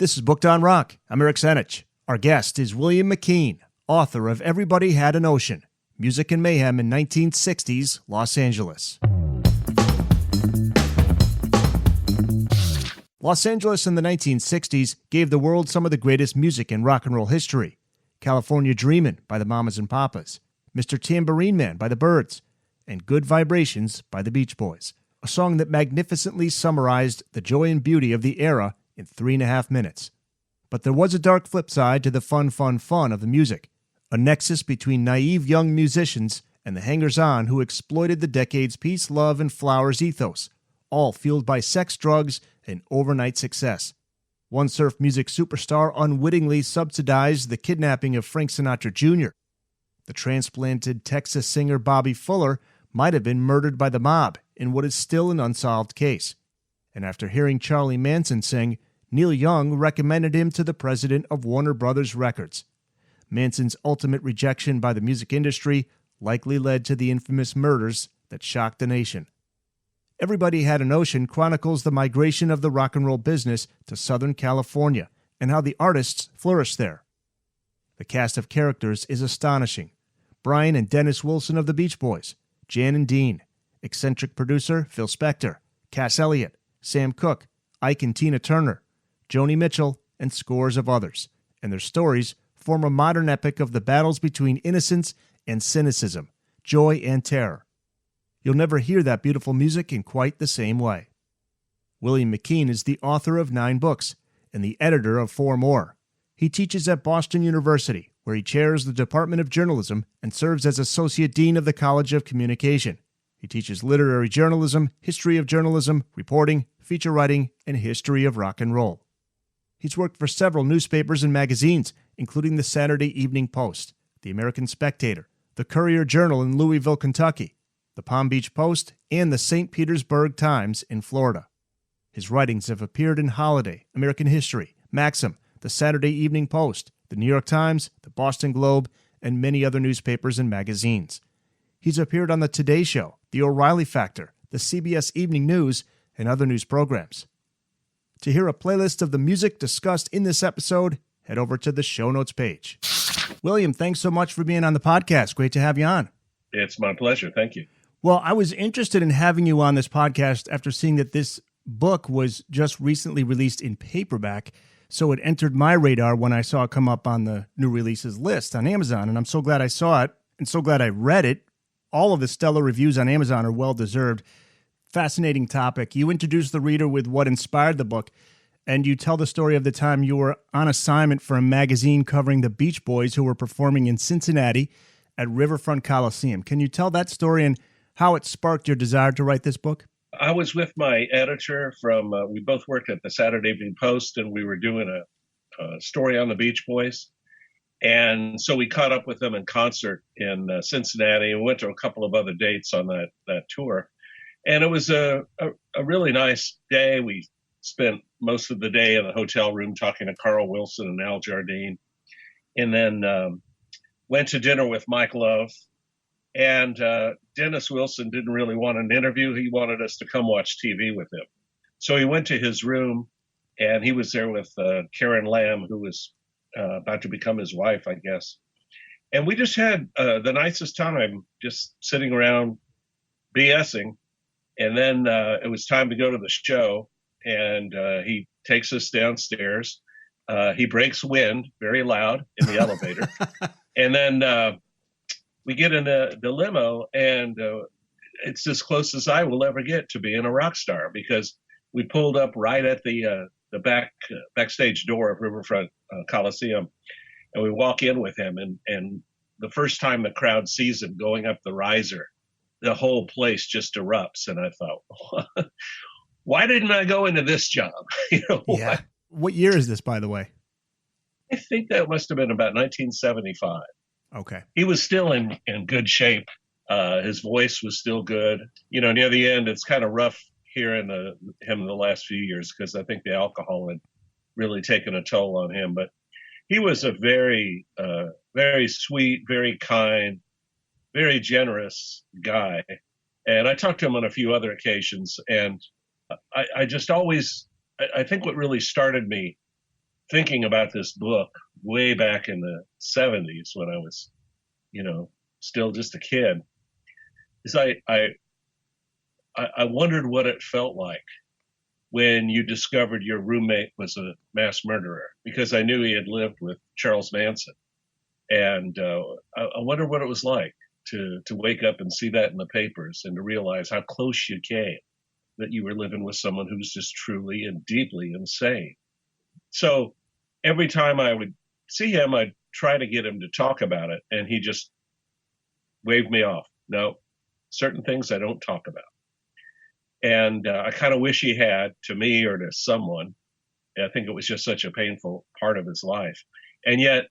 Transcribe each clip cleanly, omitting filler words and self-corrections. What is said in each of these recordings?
This is Booked on Rock. I'm Eric Senich. Our guest is William McKeen, author of Everybody Had an Ocean, Music and Mayhem in 1960s Los Angeles. Los Angeles in the 1960s gave the world some of the greatest music in rock and roll history. California Dreamin' by the Mamas and Papas, Mr. Tambourine Man by the Byrds, and Good Vibrations by the Beach Boys, a song that magnificently summarized the joy and beauty of the era in 3.5 minutes. But there was a dark flip side to the fun of the music, a nexus between naive young musicians and the hangers-on who exploited the decade's peace, love, and flowers ethos, all fueled by sex, drugs, and overnight success. One surf music superstar unwittingly subsidized the kidnapping of Frank Sinatra Jr. The transplanted Texas singer Bobby Fuller might have been murdered by the mob in what is still an unsolved case. And after hearing Charlie Manson sing, Neil Young recommended him to the president of Warner Brothers Records. Manson's ultimate rejection by the music industry likely led to the infamous murders that shocked the nation. Everybody Had an Ocean chronicles the migration of the rock and roll business to Southern California and how the artists flourished there. The cast of characters is astonishing. Brian and Dennis Wilson of the Beach Boys, Jan and Dean, eccentric producer Phil Spector, Cass Elliot, Sam Cooke, Ike and Tina Turner, Joni Mitchell, and scores of others. And their stories form a modern epic of the battles between innocence and cynicism, joy and terror. You'll never hear that beautiful music in quite the same way. William McKeen is the author of 9 books and the editor of 4 more. He teaches at Boston University, where he chairs the Department of Journalism and serves as Associate Dean of the College of Communication. He teaches literary journalism, history of journalism, reporting, feature writing, and history of rock and roll. He's worked for several newspapers and magazines, including the Saturday Evening Post, the American Spectator, the Courier-Journal in Louisville, Kentucky, the Palm Beach Post, and the St. Petersburg Times in Florida. His writings have appeared in Holiday, American History, Maxim, the Saturday Evening Post, the New York Times, the Boston Globe, and many other newspapers and magazines. He's appeared on The Today Show, The O'Reilly Factor, the CBS Evening News, and other news programs. To hear a playlist of the music discussed in this episode, head over to the show notes page. William, thanks so much for being on the podcast. Great to have you on. It's my pleasure. Thank you. Well, I was interested in having you on this podcast after seeing that this book was just recently released in paperback, so it entered my radar when I saw it come up on the new releases list on Amazon, and I'm so glad I saw it and so glad I read it. All of the stellar reviews on Amazon are well-deserved. Fascinating topic. You introduce the reader with what inspired the book, and you tell the story of the time you were on assignment for a magazine covering the Beach Boys who were performing in Cincinnati at Riverfront Coliseum. Can you tell that story and how it sparked your desire to write this book? I was with my editor from, we both worked at the Saturday Evening Post, and we were doing a story on the Beach Boys. And so we caught up with them in concert in Cincinnati and went to a couple of other dates on that tour. And it was a really nice day. We spent most of the day in the hotel room talking to Carl Wilson and Al Jardine, and then went to dinner with Mike Love. And Dennis Wilson didn't really want an interview. He wanted us to come watch TV with him. So he went to his room, and he was there with Karen Lamb, who was about to become his wife, I guess. And we just had the nicest time just sitting around BSing. And then it was time to go to the show, and he takes us downstairs. He breaks wind very loud in the elevator. And then we get in the limo, and it's as close as I will ever get to being a rock star, because we pulled up right at the backstage door of Riverfront Coliseum, and we walk in with him. And the first time the crowd sees him going up the riser, the whole place just erupts. And I thought, why didn't I go into this job? Yeah. What year is this, by the way? I think that must have been about 1975. Okay. He was still in good shape. His voice was still good. Near the end, it's kind of rough hearing him the last few years, because I think the alcohol had really taken a toll on him. But he was a very, very sweet, very kind, very generous guy. And I talked to him on a few other occasions, and I just always, I think what really started me thinking about this book way back in the 70s when I was, still just a kid, is I wondered what it felt like when you discovered your roommate was a mass murderer, because I knew he had lived with Charles Manson. And I wonder what it was like to wake up and see that in the papers and to realize how close you came, that you were living with someone who was just truly and deeply insane. So every time I would see him, I'd try to get him to talk about it, and he just waved me off. No, certain things I don't talk about. And I kind of wish he had, to me or to someone. I think it was just such a painful part of his life. And yet,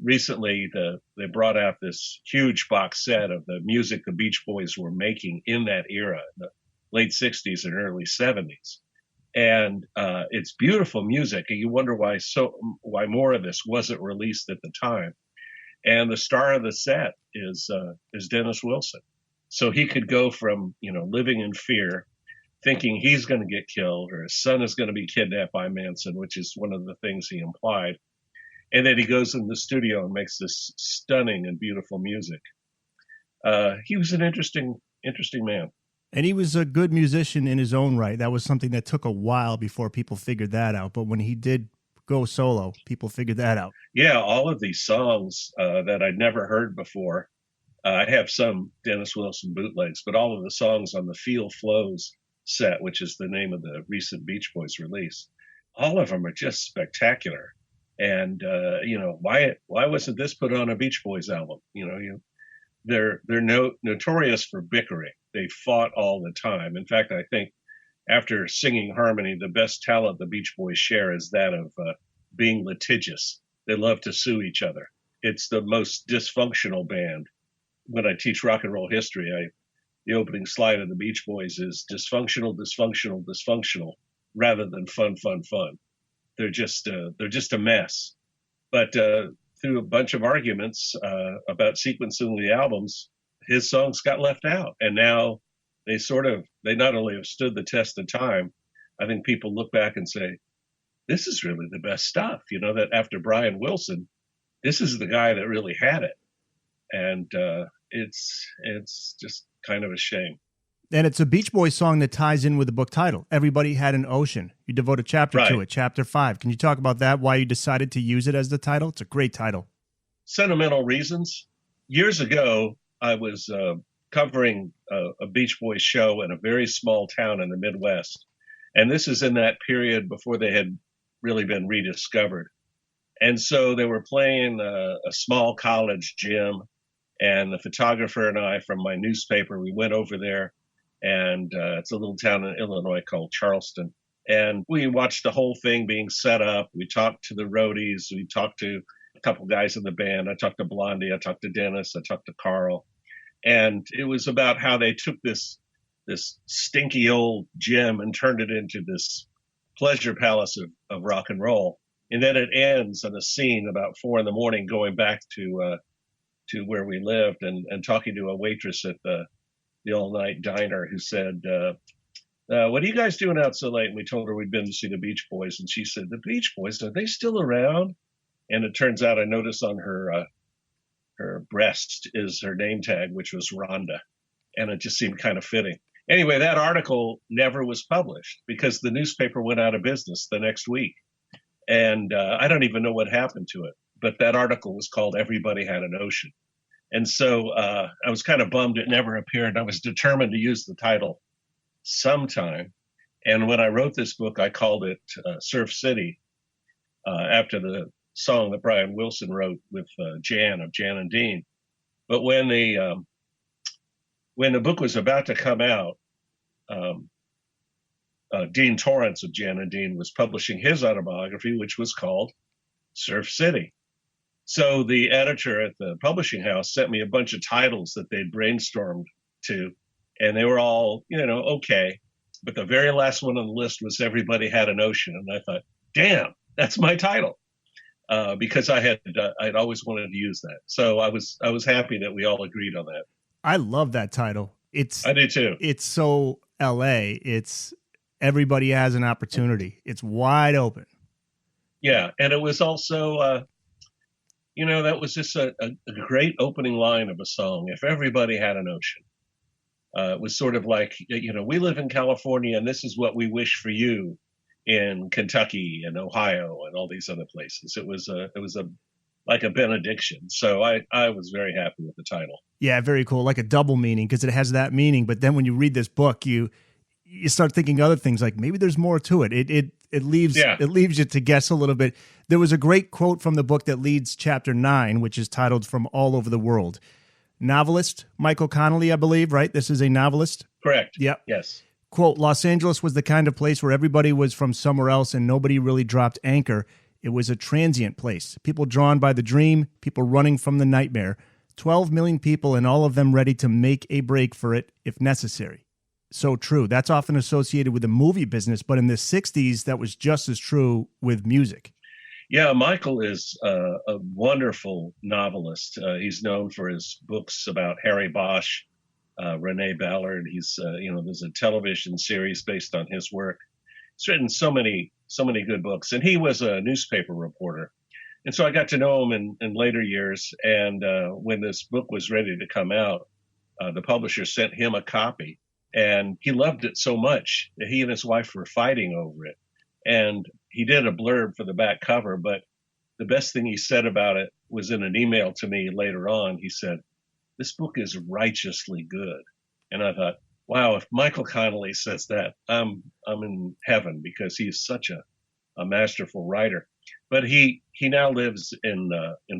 recently, they brought out this huge box set of the music the Beach Boys were making in that era, the late 60s and early 70s. And it's beautiful music, and you wonder why more of this wasn't released at the time. And the star of the set is Dennis Wilson. So he could go from living in fear, thinking he's going to get killed or his son is going to be kidnapped by Manson, which is one of the things he implied. And then he goes in the studio and makes this stunning and beautiful music. He was an interesting man. And he was a good musician in his own right. That was something that took a while before people figured that out. But when he did go solo, people figured that out. Yeah, all of these songs that I'd never heard before. I have some Dennis Wilson bootlegs, but all of the songs on the Feel Flows set, which is the name of the recent Beach Boys release, all of them are just spectacular. And why wasn't this put on a Beach Boys album? They're notorious for bickering. They fought all the time. In fact, I think after singing harmony, the best talent the Beach Boys share is that of being litigious. They love to sue each other. It's the most dysfunctional band. When I teach rock and roll history, the opening slide of the Beach Boys is dysfunctional, dysfunctional, dysfunctional, rather than fun, fun, fun. They're just a mess. But through a bunch of arguments about sequencing the albums, his songs got left out, and now they not only have stood the test of time. I think people look back and say, this is really the best stuff. That after Brian Wilson, this is the guy that really had it. And it's just kind of a shame. And it's a Beach Boys song that ties in with the book title, Everybody Had an Ocean. You devote a chapter to it, chapter 5. Can you talk about that, why you decided to use it as the title? It's a great title. Sentimental reasons. Years ago, I was covering a Beach Boys show in a very small town in the Midwest. And this is in that period before they had really been rediscovered. And so they were playing a small college gym, and the photographer and I from my newspaper, we went over there, and it's a little town in Illinois called Charleston. And we watched the whole thing being set up. We talked to the roadies. We talked to a couple guys in the band. I talked to Blondie. I talked to Dennis. I talked to Carl. And it was about how they took this stinky old gym and turned it into this pleasure palace of rock and roll. And then it ends on a scene about 4 a.m. going back to where we lived and talking to a waitress at the all-night diner who said, what are you guys doing out so late? And we told her we'd been to see the Beach Boys. And she said, the Beach Boys, are they still around? And it turns out I noticed on her breast is her name tag, which was Rhonda. And it just seemed kind of fitting. Anyway, that article never was published because the newspaper went out of business the next week. And I don't even know what happened to it. But that article was called Everybody Had an Ocean. And so I was kind of bummed it never appeared. I was determined to use the title sometime. And when I wrote this book, I called it Surf City after the song that Brian Wilson wrote with Jan of Jan and Dean. But when the book was about to come out, Dean Torrance of Jan and Dean was publishing his autobiography, which was called Surf City. So the editor at the publishing house sent me a bunch of titles that they'd brainstormed to, and they were all, okay. But the very last one on the list was Everybody Had an Ocean. And I thought, damn, that's my title. Because I'd always wanted to use that. So I was happy that we all agreed on that. I love that title. I do too. It's so LA. It's everybody has an opportunity. It's wide open. Yeah, and it was also, that was just a great opening line of a song. If everybody had an ocean, it was sort of like, we live in California, and this is what we wish for you in Kentucky and Ohio and all these other places. It was a like a benediction. So I was very happy with the title. Yeah, very cool. Like a double meaning, because it has that meaning. But then when you read this book, you start thinking other things, like maybe there's more to it. It leaves you to guess a little bit. There was a great quote from the book that leads chapter 9, which is titled "From All Over the World." Novelist Michael Connelly, I believe, right? This is a novelist? Correct. Yep. Yes. Quote, "Los Angeles was the kind of place where everybody was from somewhere else and nobody really dropped anchor. It was a transient place. People drawn by the dream, people running from the nightmare. 12 million people and all of them ready to make a break for it if necessary." So true. That's often associated with the movie business, but in the 60s, that was just as true with music. Yeah, Michael is a wonderful novelist. He's known for his books about Harry Bosch, Renee Ballard. There's a television series based on his work. He's written so many good books, and he was a newspaper reporter. And so I got to know him in later years. And when this book was ready to come out, the publisher sent him a copy, and he loved it so much that he and his wife were fighting over it. And he did a blurb for the back cover, but the best thing he said about it was in an email to me later on. He said, "This book is righteously good." And I thought, wow, if Michael Connelly says that, I'm in heaven, because he's such a masterful writer. But he now lives in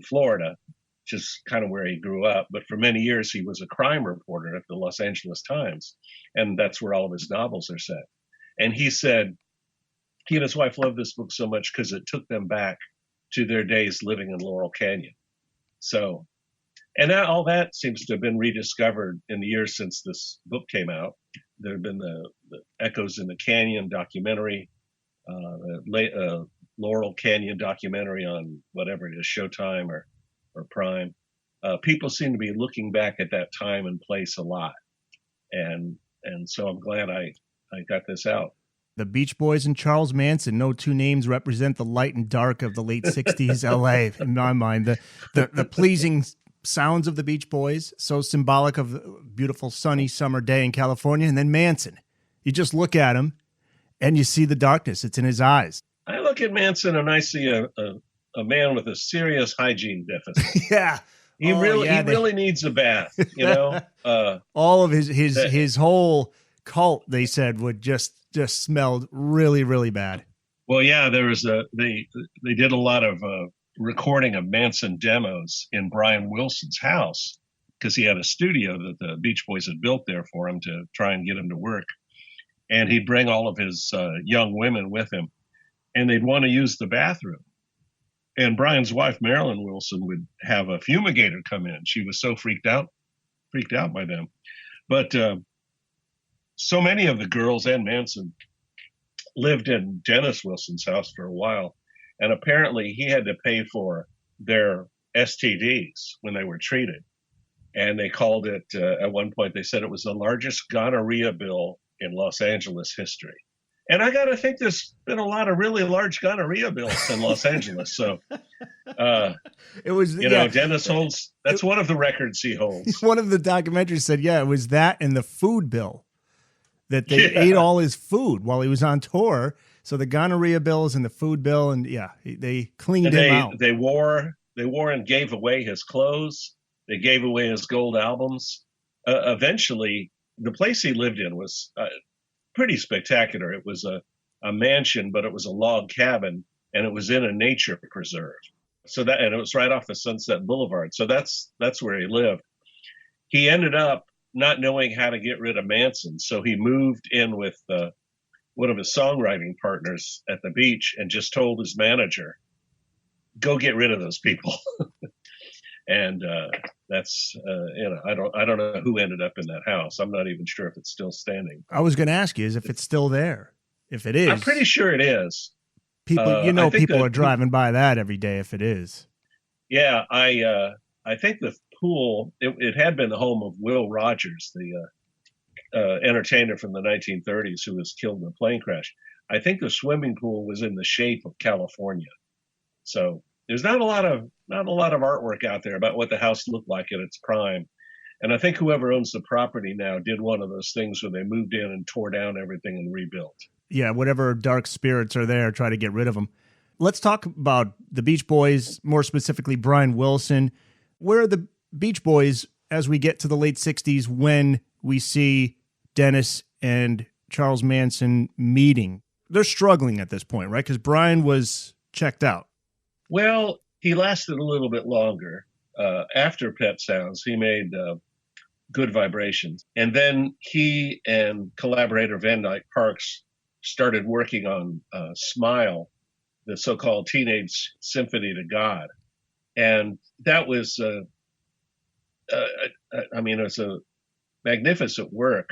Florida, which is kind of where he grew up. But for many years, he was a crime reporter at the Los Angeles Times, and that's where all of his novels are set. And he said he and his wife loved this book so much because it took them back to their days living in Laurel Canyon. So, and all that seems to have been rediscovered in the years since this book came out. There have been the Echoes in the Canyon documentary, Laurel Canyon documentary on whatever it is, Showtime or Prime. People seem to be looking back at that time and place a lot. And so I'm glad I got this out. The Beach Boys and Charles Manson, no two names represent the light and dark of the late 60s LA, in my mind. The pleasing sounds of the Beach Boys, so symbolic of a beautiful sunny summer day in California. And then Manson. You just look at him and you see the darkness. It's in his eyes. I look at Manson and I see a man with a serious hygiene deficit. Yeah. He really needs a bath, all of his whole cult, they said, would just smelled really, really bad. Well, yeah, there was they did a lot of recording of Manson demos in Brian Wilson's house, because he had a studio that the Beach Boys had built there for him to try and get him to work. And he'd bring all of his young women with him, and they'd want to use the bathroom. And Brian's wife, Marilyn Wilson, would have a fumigator come in. She was so freaked out by them. But so many of the girls and Manson lived in Dennis Wilson's house for a while. And apparently he had to pay for their STDs when they were treated. And they called it, at one point, they said it was the largest gonorrhea bill in Los Angeles history. And I got to think there's been a lot of really large gonorrhea bills in Los Angeles. So, it was, Dennis holds, that's one of the records he holds. One of the documentaries said, it was that and the food bill, that they ate all his food while he was on tour. So the gonorrhea bills and the food bill, and they cleaned him out. They wore and gave away his clothes. They gave away his gold albums. Eventually, the place he lived in was pretty spectacular. It was a mansion, but it was a log cabin, and it was in a nature preserve. And it was right off the Sunset Boulevard. So that's where he lived. He ended up not knowing how to get rid of Manson, so he moved in with one of his songwriting partners at the beach and just told his manager, "Go get rid of those people." And that's I don't know who ended up in that house. I'm not even sure if it's still standing. I was going to ask you is if it's still there. If it is, I'm pretty sure it is. People, people are driving by that every day. If it is, yeah, I think the pool, it had been the home of Will Rogers, the entertainer from the 1930s who was killed in a plane crash. I think the swimming pool was in the shape of California. So there's not a lot of artwork out there about what the house looked like at its prime. And I think whoever owns the property now did one of those things where they moved in and tore down everything and rebuilt. Yeah, whatever dark spirits are there, try to get rid of them. Let's talk about the Beach Boys, more specifically Brian Wilson. Where are the Beach Boys as we get to the late 60s when we see Dennis and Charles Manson meeting? They're struggling at this point, right? Because Brian was checked out. Well, he lasted a little bit longer. After Pet Sounds, he made Good Vibrations. And then he and collaborator Van Dyke Parks started working on Smile, the so-called Teenage Symphony to God. And that was, it was a magnificent work,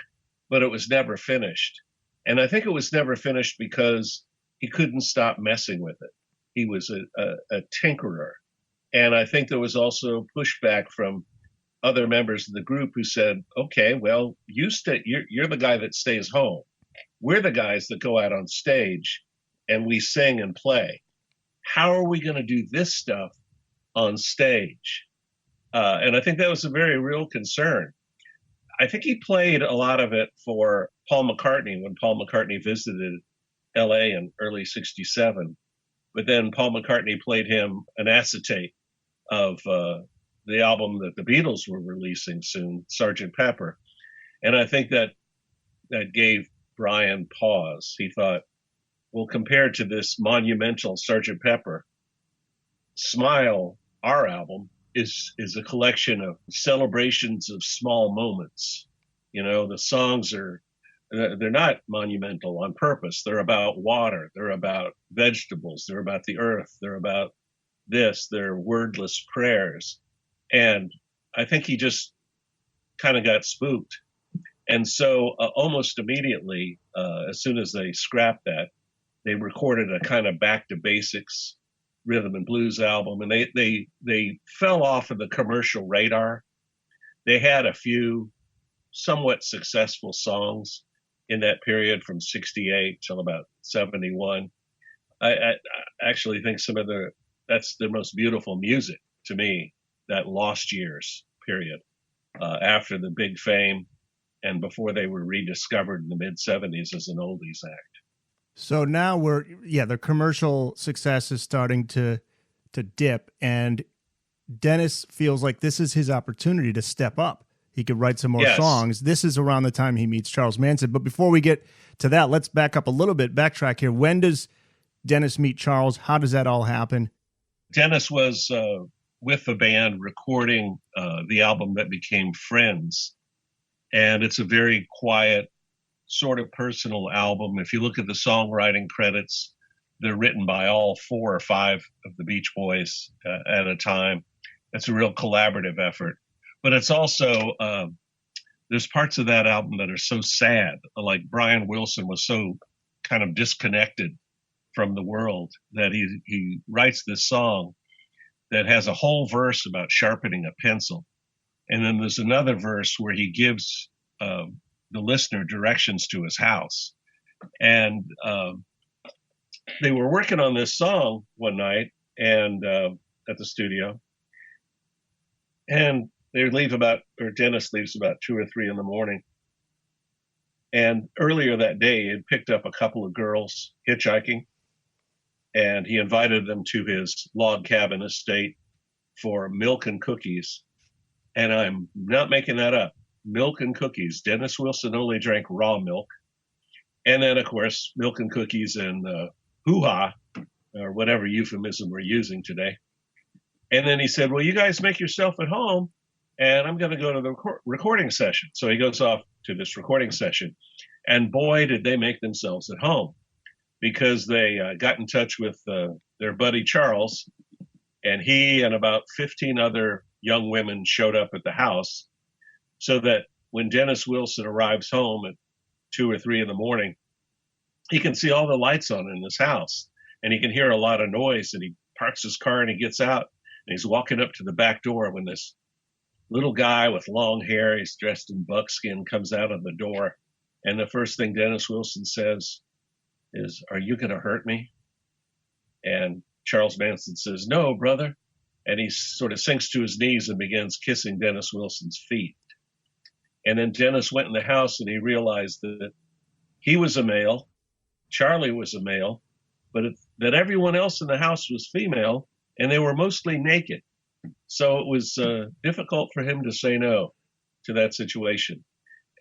but it was never finished. And I think it was never finished because he couldn't stop messing with it. He was a tinkerer. And I think there was also pushback from other members of the group who said, okay, well, you're the guy that stays home. We're the guys that go out on stage and we sing and play. How are we going to do this stuff on stage? And I think that was a very real concern. I think he played a lot of it for Paul McCartney when Paul McCartney visited LA in early 67. But then Paul McCartney played him an acetate of the album that the Beatles were releasing soon, Sgt. Pepper. And I think that gave Brian pause. He thought, well, compared to this monumental Sgt. Pepper, Smile, our album, is a collection of celebrations of small moments. You know, the songs they're not monumental on purpose. They're about water. They're about vegetables. They're about the earth. They're about this. They're wordless prayers. And I think he just kind of got spooked. And so almost immediately, as soon as they scrapped that, they recorded a kind of back to basics rhythm and blues album. And they fell off of the commercial radar. They had a few somewhat successful songs in that period from 68 till about 71. I actually think that's the most beautiful music to me, that lost years period, after the big fame and before they were rediscovered in the mid 70s as an oldies act. So now the commercial success is starting to dip, and Dennis feels like this is his opportunity to step up. He could write some more songs. This is around the time he meets Charles Manson. But before we get to that, let's back up a little bit, backtrack here. When does Dennis meet Charles? How does that all happen? Dennis was with the band recording the album that became Friends. And it's a very quiet, sort of personal album. If you look at the songwriting credits, they're written by all 4 or 5 of the Beach Boys at a time. It's a real collaborative effort. But it's also, there's parts of that album that are so sad. Like Brian Wilson was so kind of disconnected from the world that he writes this song that has a whole verse about sharpening a pencil. And then there's another verse where he gives the listener directions to his house. And they were working on this song one night and at the studio. And Dennis leaves about 2 or 3 in the morning. And earlier that day, he had picked up a couple of girls hitchhiking, and he invited them to his log cabin estate for milk and cookies. And I'm not making that up. Milk and cookies. Dennis Wilson only drank raw milk. And then, of course, milk and cookies and hoo-ha, or whatever euphemism we're using today. And then he said, well, you guys make yourself at home, and I'm going to go to the recording session. So he goes off to this recording session. And boy, did they make themselves at home, because they got in touch with their buddy Charles, and he and about 15 other young women showed up at the house, so that when Dennis Wilson arrives home at 2 or 3 in the morning, he can see all the lights on in his house, and he can hear a lot of noise, and he parks his car and he gets out, and he's walking up to the back door when this little guy with long hair, he's dressed in buckskin, comes out of the door. And the first thing Dennis Wilson says is, "Are you going to hurt me?" And Charles Manson says, "No, brother." And he sort of sinks to his knees and begins kissing Dennis Wilson's feet. And then Dennis went in the house and he realized that he was a male, Charlie was a male, but that everyone else in the house was female, and they were mostly naked. So it was difficult for him to say no to that situation.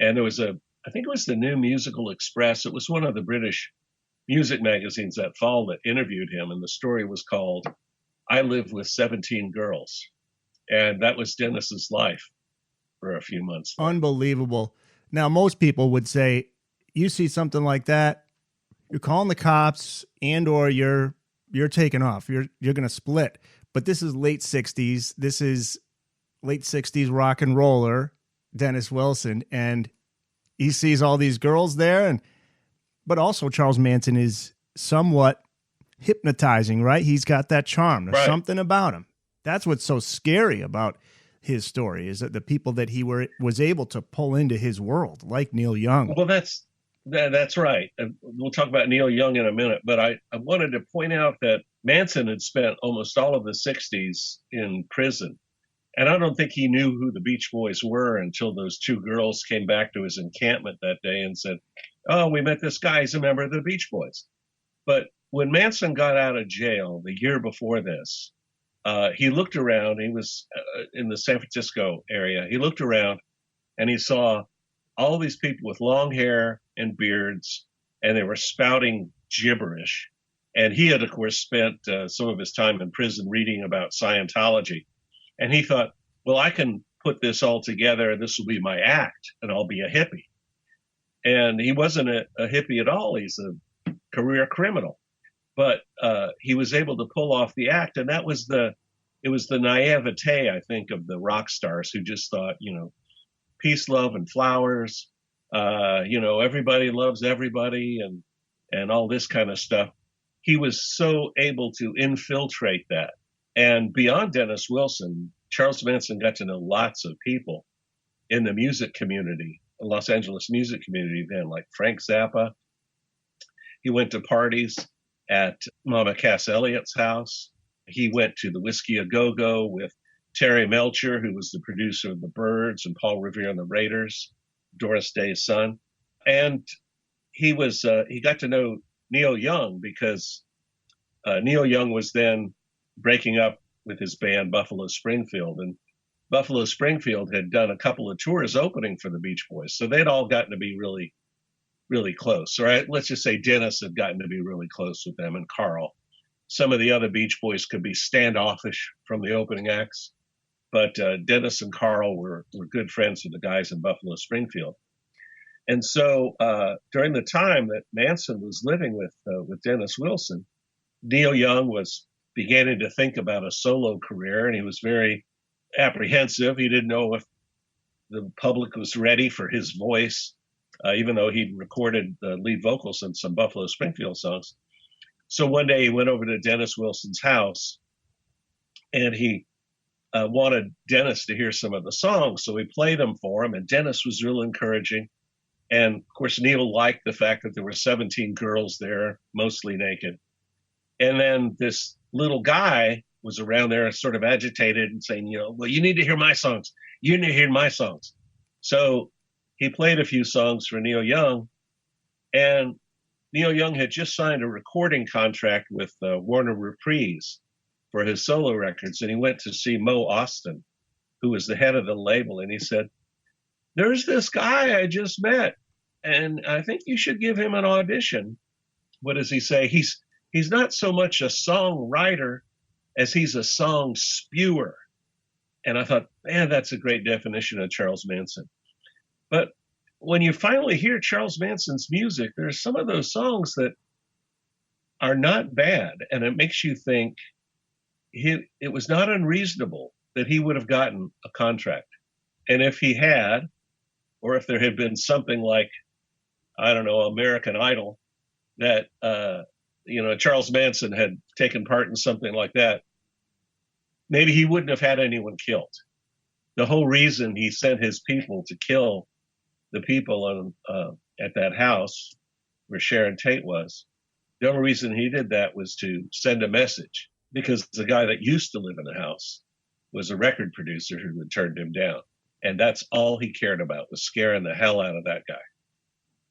And there was I think it was the New Musical Express. It was one of the British music magazines that fall that interviewed him. And the story was called, "I Live with 17 Girls." And that was Dennis's life for a few months. Unbelievable. Now, most people would say, you see something like that, you're calling the cops and or you're taking off. You're going to split. But this is late 60s. This is late 60s rock and roller, Dennis Wilson, and he sees all these girls there, but also Charles Manson is somewhat hypnotizing, right? He's got that charm. There's something about him. That's what's so scary about his story, is that the people that he was able to pull into his world, like Neil Young. Well, that's right. We'll talk about Neil Young in a minute, but I wanted to point out that Manson had spent almost all of the 60s in prison. And I don't think he knew who the Beach Boys were until those two girls came back to his encampment that day and said, "Oh, we met this guy. He's a member of the Beach Boys." But when Manson got out of jail the year before this, he looked around. He was in the San Francisco area. He looked around and he saw all these people with long hair and beards, and they were spouting gibberish. And he had, of course, spent some of his time in prison reading about Scientology. And he thought, well, I can put this all together, and this will be my act, and I'll be a hippie. And he wasn't a hippie at all. He's a career criminal. But he was able to pull off the act, and it was the naivete, I think, of the rock stars who just thought, peace, love, and flowers, everybody loves everybody, and all this kind of stuff. He was so able to infiltrate that. And beyond Dennis Wilson, Charles Manson got to know lots of people in the music community, the Los Angeles music community then, like Frank Zappa. He went to parties at Mama Cass Elliott's house. He went to the Whiskey A Go-Go with Terry Melcher, who was the producer of the Byrds, and Paul Revere and the Raiders, Doris Day's son. And he got to know Neil Young because Neil Young was then breaking up with his band Buffalo Springfield, and Buffalo Springfield had done a couple of tours opening for the Beach Boys, so they'd all gotten to be really, really close. Or let's just say Dennis had gotten to be really close with them, and Carl. Some of the other Beach Boys could be standoffish from the opening acts, but Dennis and Carl were good friends with the guys in Buffalo Springfield. And so during the time that Manson was living with Dennis Wilson, Neil Young was beginning to think about a solo career, and he was very apprehensive. He didn't know if the public was ready for his voice, even though he'd recorded the lead vocals in some Buffalo Springfield songs. So one day he went over to Dennis Wilson's house, and he wanted Dennis to hear some of the songs. So he played them for him, and Dennis was real encouraging. And of course, Neil liked the fact that there were 17 girls there, mostly naked. And then this little guy was around there sort of agitated and saying, well, you need to hear my songs. You need to hear my songs. So he played a few songs for Neil Young, and Neil Young had just signed a recording contract with Warner Reprise for his solo records. And he went to see Mo Austin, who was the head of the label. And he said, "There's this guy I just met, and I think you should give him an audition." What does he say? He's not so much a songwriter as he's a song spewer. And I thought, man, that's a great definition of Charles Manson. But when you finally hear Charles Manson's music, there's some of those songs that are not bad. And it makes you think it was not unreasonable that he would have gotten a contract. And if he had, or if there had been something like, I don't know, American Idol, that, Charles Manson had taken part in something like that, maybe he wouldn't have had anyone killed. The whole reason he sent his people to kill the people at that house where Sharon Tate was, the only reason he did that was to send a message because the guy that used to live in the house was a record producer who had turned him down. And that's all he cared about, was scaring the hell out of that guy.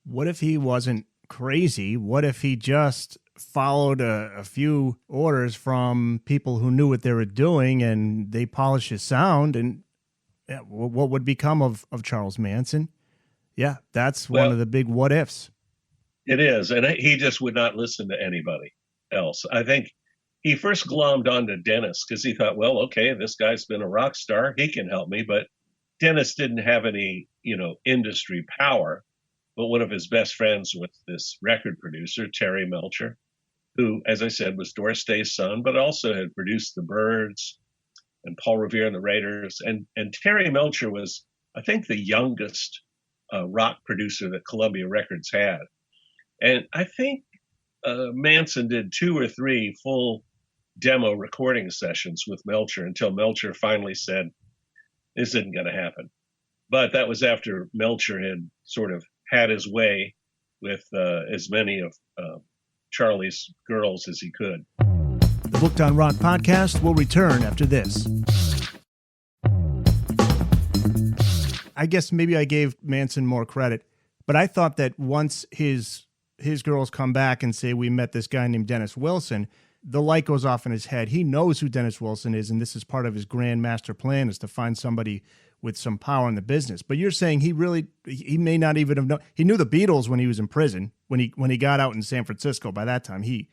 What if he wasn't crazy? What if he just followed a few orders from people who knew what they were doing and they polished his sound? And what would become of Charles Manson? Yeah, that's one of the big what ifs. It is. And he just would not listen to anybody else. I think he first glommed onto Dennis because he thought, well, okay, this guy's been a rock star. He can help me. But Dennis didn't have any, industry power. But one of his best friends was this record producer, Terry Melcher, who, as I said, was Doris Day's son, but also had produced the Byrds and Paul Revere and the Raiders. And Terry Melcher was, I think, the youngest rock producer that Columbia Records had. And I think Manson did 2 or 3 full demo recording sessions with Melcher until Melcher finally said, this isn't going to happen. But that was after Melcher had sort of had his way with as many of Charlie's girls as he could. The Booked on Rock podcast will return after this. I guess maybe I gave Manson more credit, but I thought that once his girls come back and say, we met this guy named Dennis Wilson, the light goes off in his head. He knows who Dennis Wilson is, and this is part of his grand master plan, is to find somebody with some power in the business. But you're saying he may not even have known. He knew the Beatles when he was in prison, when he got out in San Francisco. By that time, he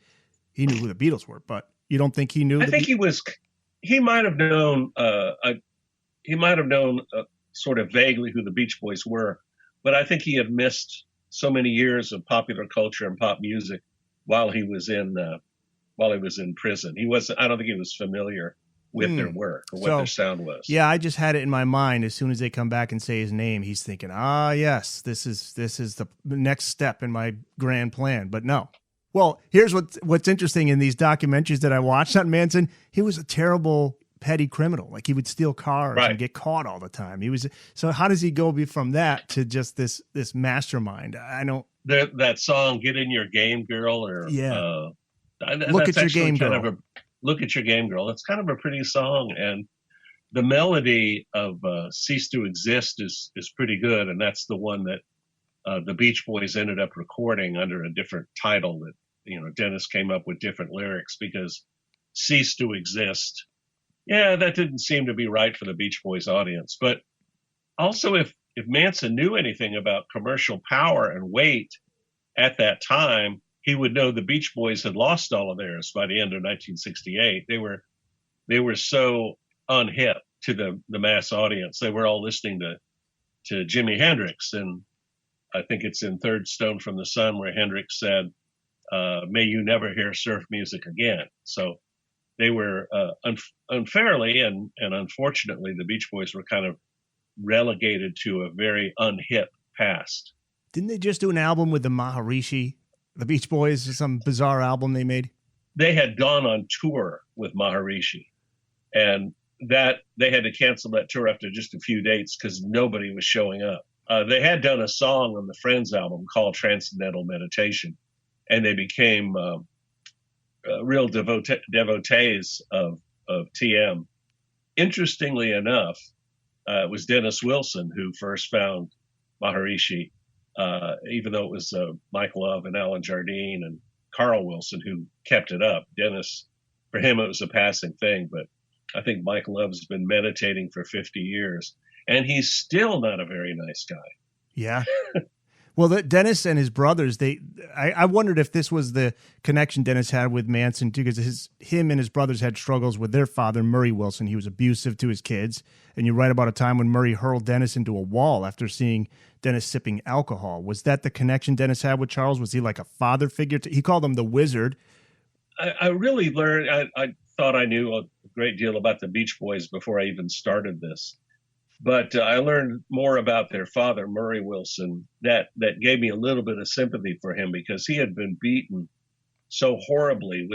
knew who the Beatles were, but you don't think he knew? He might have known sort of vaguely who the Beach Boys were, but I think he had missed so many years of popular culture and pop music while he was in prison. I don't think he was familiar with their work or what their sound was. Yeah, I just had it in my mind. As soon as they come back and say his name, he's thinking, yes, this is the next step in my grand plan. But no. Well, here's what's interesting in these documentaries that I watched on Manson. He was a terrible petty criminal. Like, he would steal cars and get caught all the time. So how does he go from that to just this mastermind? I don't. That song, "Get in Your Game, Girl," or Look at Your Game, Girl. Look at Your Game, Girl. It's kind of a pretty song, and the melody of "Cease to Exist" is pretty good, and that's the one that the Beach Boys ended up recording under a different title. That Dennis came up with different lyrics because "Cease to Exist," that didn't seem to be right for the Beach Boys audience. But also, if Manson knew anything about commercial power and weight at that time, he would know the Beach Boys had lost all of theirs by the end of 1968. They were so unhip to the mass audience. They were all listening to Jimi Hendrix, and I think it's in Third Stone from the Sun where Hendrix said, "May you never hear surf music again." So they were unfairly and unfortunately, the Beach Boys were kind of relegated to a very unhip past. Didn't they just do an album with the Maharishi? The Beach Boys, some bizarre album they made? They had gone on tour with Maharishi, and that they had to cancel that tour after just a few dates because nobody was showing up. They had done a song on the Friends album called Transcendental Meditation, and they became real devotees of TM. Interestingly enough, it was Dennis Wilson who first found Maharishi, even though it was Mike Love and Alan Jardine and Carl Wilson who kept it up. Dennis, for him, it was a passing thing, but I think Mike Love's been meditating for 50 years, and he's still not a very nice guy. Yeah. Well, Dennis and his brothers, I wondered if this was the connection Dennis had with Manson, too, because him and his brothers had struggles with their father, Murray Wilson. He was abusive to his kids. And you write about a time when Murray hurled Dennis into a wall after seeing Dennis sipping alcohol. Was that the connection Dennis had with Charles? Was he like a father figure? He called him the Wizard. I really learned, I thought I knew a great deal about the Beach Boys before I even started this. But I learned more about their father, Murray Wilson, that gave me a little bit of sympathy for him because he had been beaten so horribly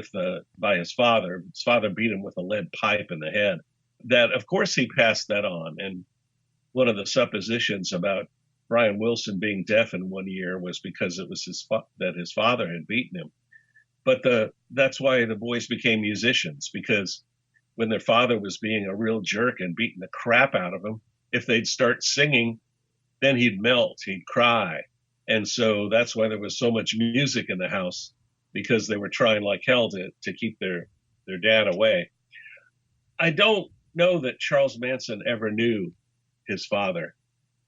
by his father. His father beat him with a lead pipe in the head that, of course, he passed that on. And one of the suppositions about Brian Wilson being deaf in one ear was because it was that his father had beaten him. But that's why the boys became musicians, because when their father was being a real jerk and beating the crap out of them, if they'd start singing, then he'd melt, he'd cry. And so that's why there was so much music in the house, because they were trying like hell to keep their dad away. I don't know that Charles Manson ever knew his father.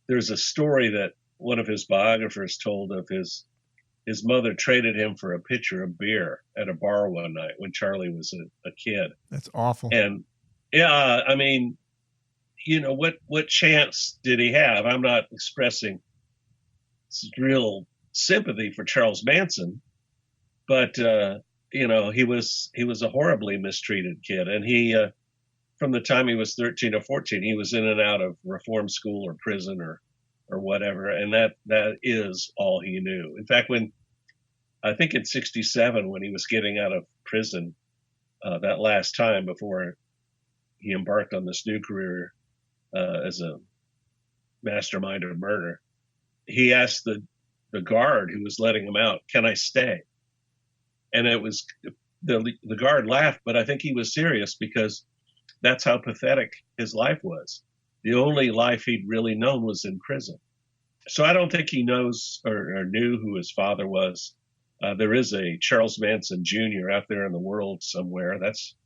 There's a story that one of his biographers told of his mother traded him for a pitcher of beer at a bar one night when Charlie was a kid. That's awful. And yeah, I mean, what chance did he have? I'm not expressing real sympathy for Charles Manson, but he was a horribly mistreated kid, and he from the time he was 13 or 14, he was in and out of reform school or prison or whatever, and that is all he knew. In fact, when I think in '67, when he was getting out of prison, that last time before he embarked on this new career as a mastermind of murder, he asked the guard who was letting him out, "Can I stay?" And it was the guard laughed, but I think he was serious, because that's how pathetic his life was. The only life he'd really known was in prison. So I don't think he knows or knew who his father was. There is a Charles Manson Jr. out there in the world somewhere. That's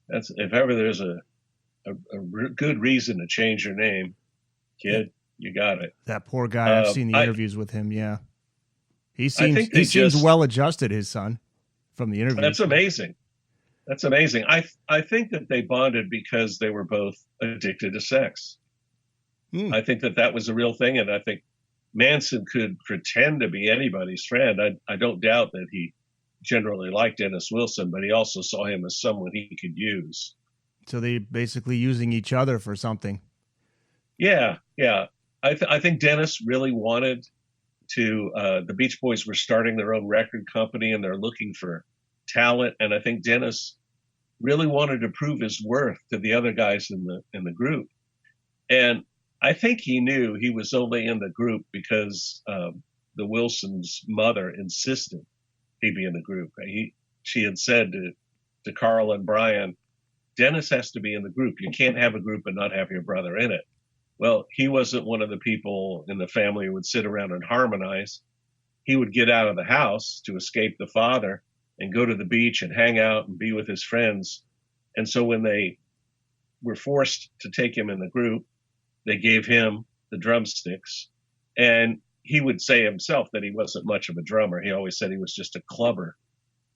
if ever there's a good reason to change your name, kid, you got it. That poor guy. I've seen the interviews with him. Yeah, he seems well adjusted. His son, from the interview. That's amazing. That's amazing. I think that they bonded because they were both addicted to sex. I think that was a real thing, and I think Manson could pretend to be anybody's friend. I don't doubt that he generally liked Dennis Wilson, but he also saw him as someone he could use. So they basically using each other for something. Yeah. I think Dennis really wanted to. The Beach Boys were starting their own record company, and they're looking for talent. And I think Dennis really wanted to prove his worth to the other guys in the group. And I think he knew he was only in the group because the Wilsons' mother insisted he be in the group. She had said to Carl and Brian, "Dennis has to be in the group. You can't have a group and not have your brother in it." Well, he wasn't one of the people in the family who would sit around and harmonize. He would get out of the house to escape the father and go to the beach and hang out and be with his friends. And so when they were forced to take him in the group, they gave him the drumsticks. And he would say himself that he wasn't much of a drummer. He always said he was just a clubber.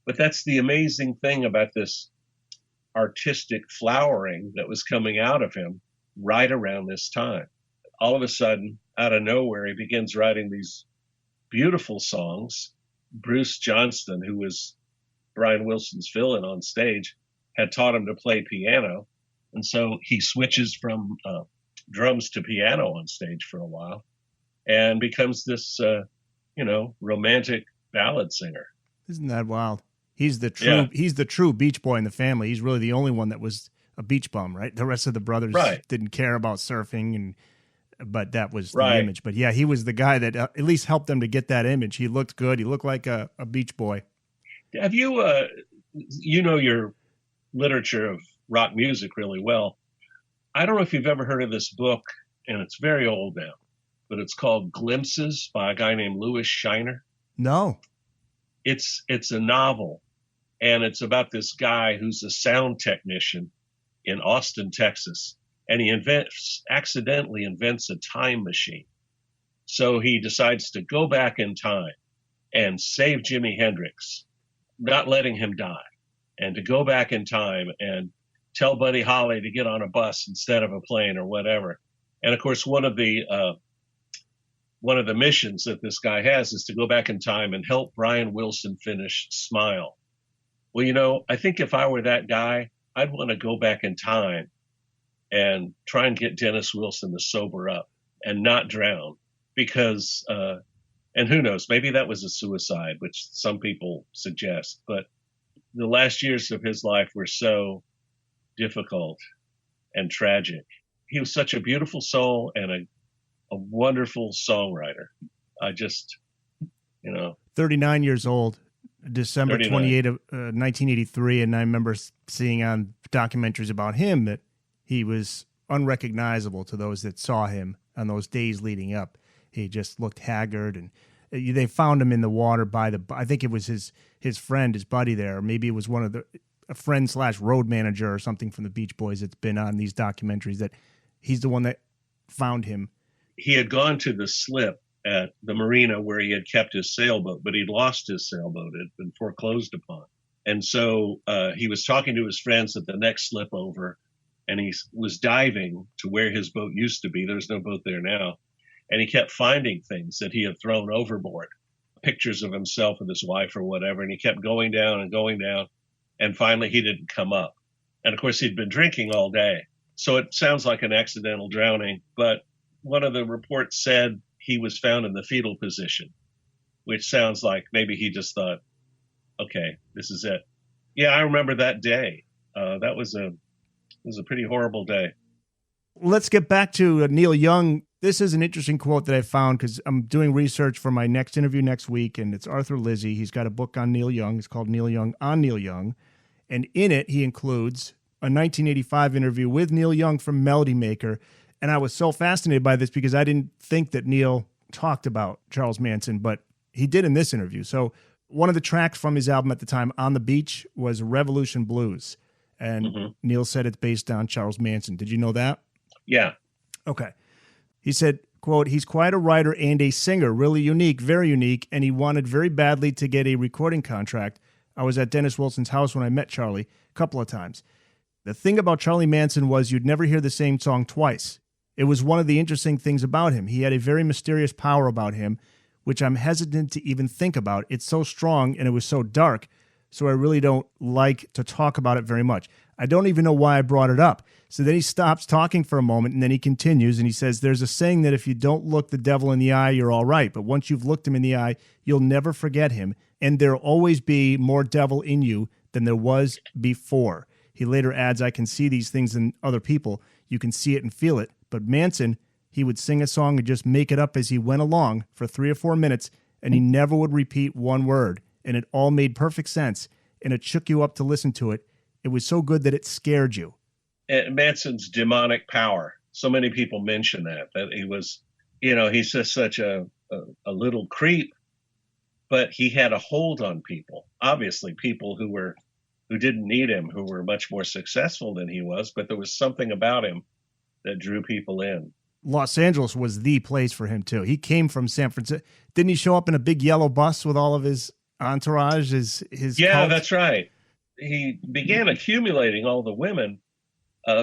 But that's the amazing thing about this artistic flowering that was coming out of him right around this time. All of a sudden, out of nowhere, he begins writing these beautiful songs. Bruce Johnston, who was Brian Wilson's fill-in on stage, had taught him to play piano. And so he switches from drums to piano on stage for a while and becomes this, romantic ballad singer. Isn't that wild? He's the true beach boy in the family. He's really the only one that was a beach bum, right? The rest of the brothers didn't care about surfing, but that was the image. But yeah, he was the guy that at least helped them to get that image. He looked good. He looked like a beach boy. Have you, your literature of rock music really well. I don't know if you've ever heard of this book, and it's very old now, but it's called Glimpses by a guy named Louis Shiner. No. It's a novel, and it's about this guy who's a sound technician in Austin, Texas, and he accidentally invents a time machine. So he decides to go back in time and save Jimi Hendrix, not letting him die, and to go back in time and tell Buddy Holly to get on a bus instead of a plane or whatever. And of course, one of the missions that this guy has is to go back in time and help Brian Wilson finish Smile. Well, I think if I were that guy, I'd want to go back in time and try and get Dennis Wilson to sober up and not drown, because, and who knows, maybe that was a suicide, which some people suggest, but the last years of his life were so difficult and tragic. He was such a beautiful soul and a wonderful songwriter. I just, 39 years old. December 28 of 1983, and I remember seeing on documentaries about him that he was unrecognizable to those that saw him on those days leading up. He just looked haggard, and they found him in the water by I think it was his friend, his buddy there, or maybe it was a friend / road manager or something from the Beach Boys that's been on these documentaries, that he's the one that found him. He had gone to the slip at the marina where he had kept his sailboat, but he'd lost his sailboat. It had been foreclosed upon. And so he was talking to his friends at the next slip over, and he was diving to where his boat used to be. There's no boat there now. And he kept finding things that he had thrown overboard, pictures of himself with his wife or whatever. And he kept going down and going down. And finally, he didn't come up. And of course, he'd been drinking all day. So it sounds like an accidental drowning. But one of the reports said he was found in the fetal position, which sounds like maybe he just thought, okay, this is it. Yeah, I remember that day. That was a pretty horrible day. Let's get back to Neil Young. This is an interesting quote that I found because I'm doing research for my next interview next week, and it's Arthur Lizzie. He's got a book on Neil Young. It's called Neil Young on Neil Young. And in it, he includes a 1985 interview with Neil Young from Melody Maker. And I was so fascinated by this because I didn't think that Neil talked about Charles Manson, but he did in this interview. So one of the tracks from his album at the time, On the Beach, was Revolution Blues. And Neil said it's based on Charles Manson. Did you know that? Yeah. Okay. He said, quote, he's quite a writer and a singer, really unique, very unique, and he wanted very badly to get a recording contract. I was at Dennis Wilson's house when I met Charlie a couple of times. The thing about Charlie Manson was you'd never hear the same song twice. It was one of the interesting things about him. He had a very mysterious power about him, which I'm hesitant to even think about. It's so strong and it was so dark, so I really don't like to talk about it very much. I don't even know why I brought it up. So then he stops talking for a moment, and then he continues, and he says, there's a saying that if you don't look the devil in the eye, you're all right. But once you've looked him in the eye, you'll never forget him, and there'll always be more devil in you than there was before. He later adds, I can see these things in other people. You can see it and feel it. But Manson, he would sing a song and just make it up as he went along for 3 or 4 minutes, and he never would repeat one word. And it all made perfect sense, and it shook you up to listen to it. It was so good that it scared you. Manson's demonic power. So many people mention that he was, he's just such a little creep, but he had a hold on people. Obviously, people who didn't need him, who were much more successful than he was, but there was something about him that drew people in. Los Angeles was the place for him, too. He came from San Francisco. Didn't he show up in a big yellow bus with all of his entourage, his Yeah, cult? That's right. He began accumulating all the women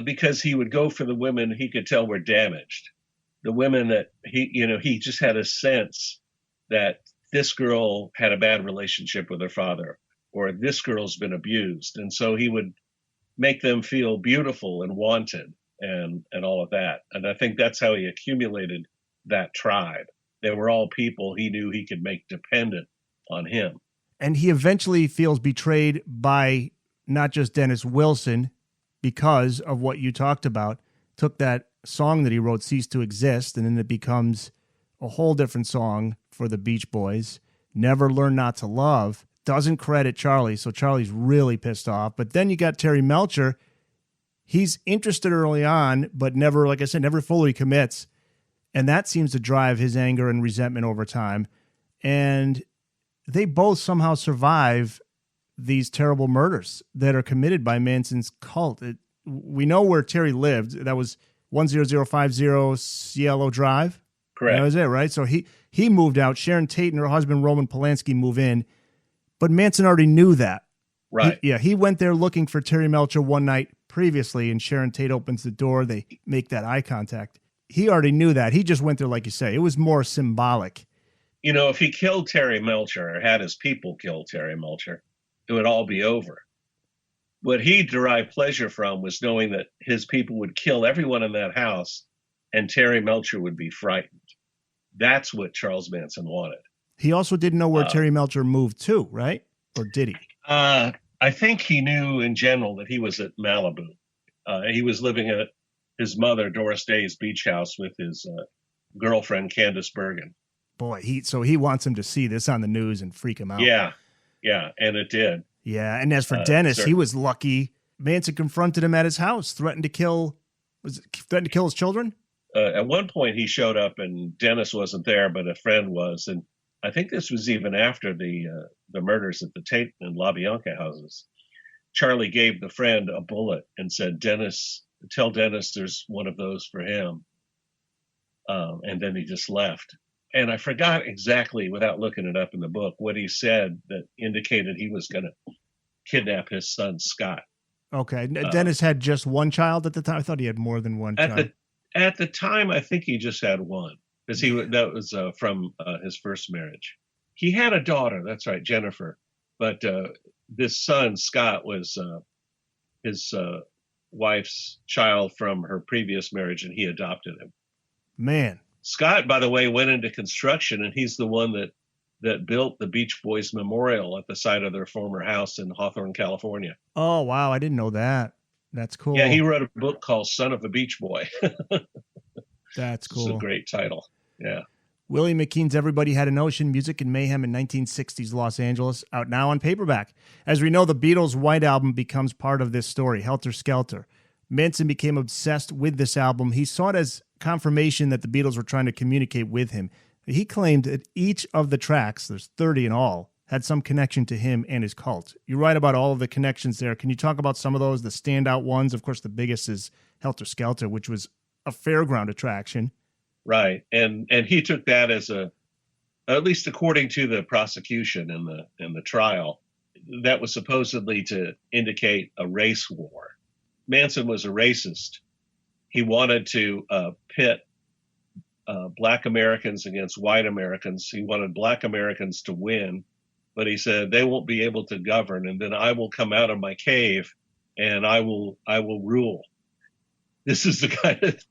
because he would go for the women he could tell were damaged. The women that he just had a sense that this girl had a bad relationship with her father, or this girl's been abused. And so he would make them feel beautiful and wanted and all of that. And I think that's how he accumulated that tribe. They were all people he knew he could make dependent on him. And he eventually feels betrayed by not just Dennis Wilson because of what you talked about, took that song that he wrote, Cease to Exist, and then it becomes a whole different song for the Beach Boys. Never Learn Not to Love. Doesn't credit Charlie, so Charlie's really pissed off. But then you got Terry Melcher. He's interested early on, but never, like I said, never fully commits. And that seems to drive his anger and resentment over time. And they both somehow survive these terrible murders that are committed by Manson's cult. We know where Terry lived. That was 10050 Cielo Drive. Correct. That was it, right? So he moved out. Sharon Tate and her husband, Roman Polanski, move in. But Manson already knew that. Right. He went there looking for Terry Melcher one night previously, and Sharon Tate opens the door. They make that eye contact. He already knew that. He just went there, like you say. It was more symbolic. If he killed Terry Melcher or had his people kill Terry Melcher, it would all be over. What he derived pleasure from was knowing that his people would kill everyone in that house and Terry Melcher would be frightened. That's what Charles Manson wanted. He also didn't know where Terry Melcher moved to, right? Or did he? I think he knew in general that he was at Malibu. He was living at his mother, Doris Day's beach house with his girlfriend, Candace Bergen. Boy, so he wants him to see this on the news and freak him out. Yeah. Yeah, and it did. Yeah, and as for Dennis, he was lucky. Manson confronted him at his house, threatened to kill his children? At one point, he showed up, and Dennis wasn't there, but a friend was. And I think this was even after the murders at the Tate and LaBianca houses. Charlie gave the friend a bullet and said, tell Dennis there's one of those for him. And then he just left. And I forgot exactly, without looking it up in the book, what he said that indicated he was going to kidnap his son, Scott. Okay. Dennis had just one child at the time? I thought he had more than one child. At the time, I think he just had one, because that was from his first marriage. He had a daughter, that's right, Jennifer. But this son, Scott, was his wife's child from her previous marriage, and he adopted him. Man. Scott, by the way, went into construction, and he's the one that built the Beach Boys Memorial at the site of their former house in Hawthorne, California. Oh, wow. I didn't know that. That's cool. Yeah, he wrote a book called Son of a Beach Boy. That's cool. It's a great title. Yeah. Willie McKeen's Everybody Had an Ocean, Music and Mayhem in 1960s Los Angeles, out now on paperback. As we know, the Beatles' White Album becomes part of this story, Helter Skelter. Manson became obsessed with this album. He saw it as confirmation that the Beatles were trying to communicate with him. He claimed that each of the tracks, there's 30 in all, had some connection to him and his cult. You write about all of the connections there. Can you talk about some of those, the standout ones? Of course, the biggest is Helter Skelter, which was a fairground attraction. Right. And he took that as at least according to the prosecution in the trial, that was supposedly to indicate a race war. Manson was a racist. He wanted to pit Black Americans against white Americans. He wanted Black Americans to win, but he said they won't be able to govern, and then I will come out of my cave and I will rule. This is the kind of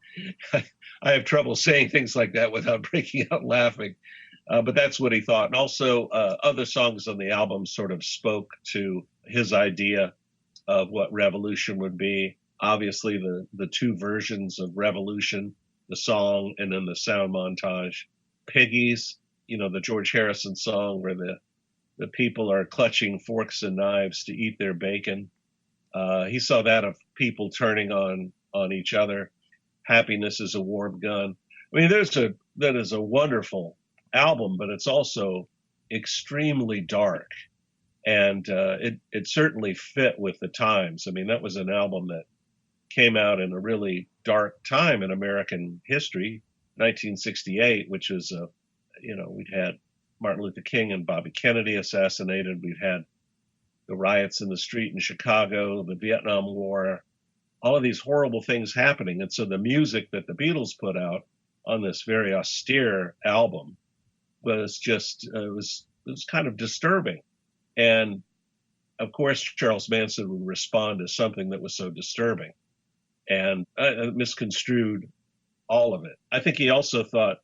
I have trouble saying things like that without breaking out laughing, but that's what he thought. And also, other songs on the album sort of spoke to his idea of what revolution would be. Obviously, the two versions of Revolution, the song and then the sound montage. Piggies, the George Harrison song where the people are clutching forks and knives to eat their bacon. He saw that of people turning on each other. Happiness is a warm gun. I mean, that is a wonderful album, but it's also extremely dark. And it certainly fit with the times. I mean, that was an album that came out in a really dark time in American history, 1968, which is, we'd had Martin Luther King and Bobby Kennedy assassinated. We'd had the riots in the street in Chicago, the Vietnam War, all of these horrible things happening. And so the music that the Beatles put out on this very austere album was just, it was kind of disturbing. And of course, Charles Manson would respond to something that was so disturbing and misconstrued all of it. I think he also thought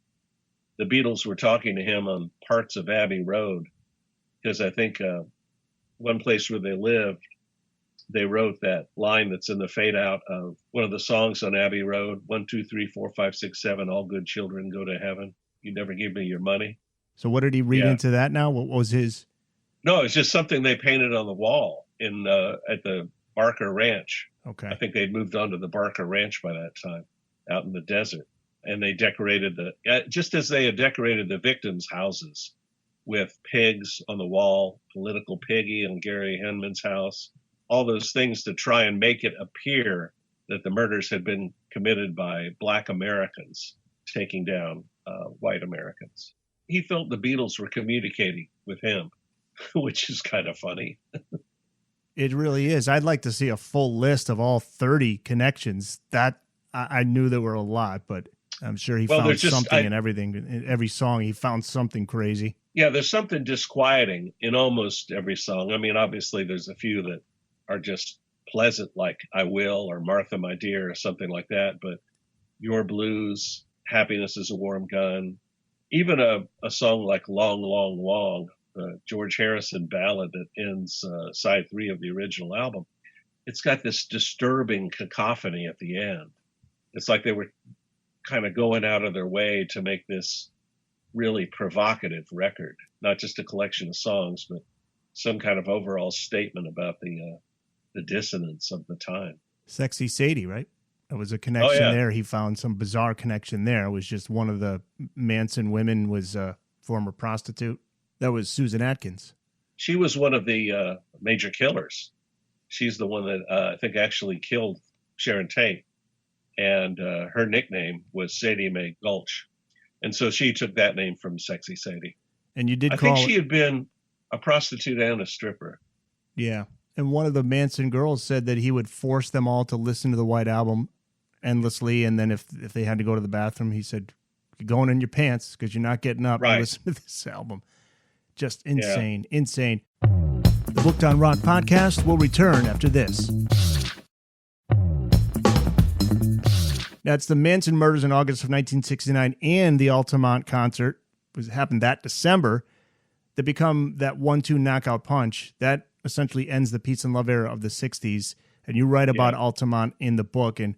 the Beatles were talking to him on parts of Abbey Road, because I think one place where they lived, they wrote that line that's in the fade out of one of the songs on Abbey Road, 1, 2, 3, 4, 5, 6, 7, all good children go to heaven. You never give me your money. So what did he read into that now? What was his? No, it's just something they painted on the wall at the Barker Ranch. Okay. I think they'd moved on to the Barker Ranch by that time, out in the desert. And they decorated just as they had decorated the victims' houses with pigs on the wall, Political Piggy and Gary Henman's house, all those things to try and make it appear that the murders had been committed by Black Americans taking down white Americans. He felt the Beatles were communicating with him, which is kind of funny. It really is. I'd like to see a full list of all 30 connections. That I knew there were a lot, but I'm sure he found something in everything. In every song, he found something crazy. Yeah, there's something disquieting in almost every song. I mean, obviously, there's a few that are just pleasant, like I Will or Martha, My Dear, or something like that. But Your Blues, Happiness is a Warm Gun, even a song like Long, Long, Long, the George Harrison ballad that ends side 3 of the original album. It's got this disturbing cacophony at the end. It's like they were kind of going out of their way to make this really provocative record, not just a collection of songs, but some kind of overall statement about the dissonance of the time. Sexy Sadie, right? There was a Oh, connection yeah. there. He found some bizarre connection there. It was just one of the Manson women was a former prostitute. That was Susan Atkins. She was one of the major killers. She's the one that I think actually killed Sharon Tate. And her nickname was Sadie Mae Gulch. And so she took that name from Sexy Sadie. And you did I call think she had been a prostitute and a stripper. Yeah. And one of the Manson girls said that he would force them all to listen to the White Album endlessly. And then if they had to go to the bathroom, he said, you're going in your pants because you're not getting up Right. to listen to this album. Just insane, insane. The Booked on Rock podcast will return after this. Now, it's the Manson murders in August of 1969 and the Altamont concert, happened that December, that become that 1-2 knockout punch. That essentially ends the peace and love era of the 60s. And you write about Altamont in the book, and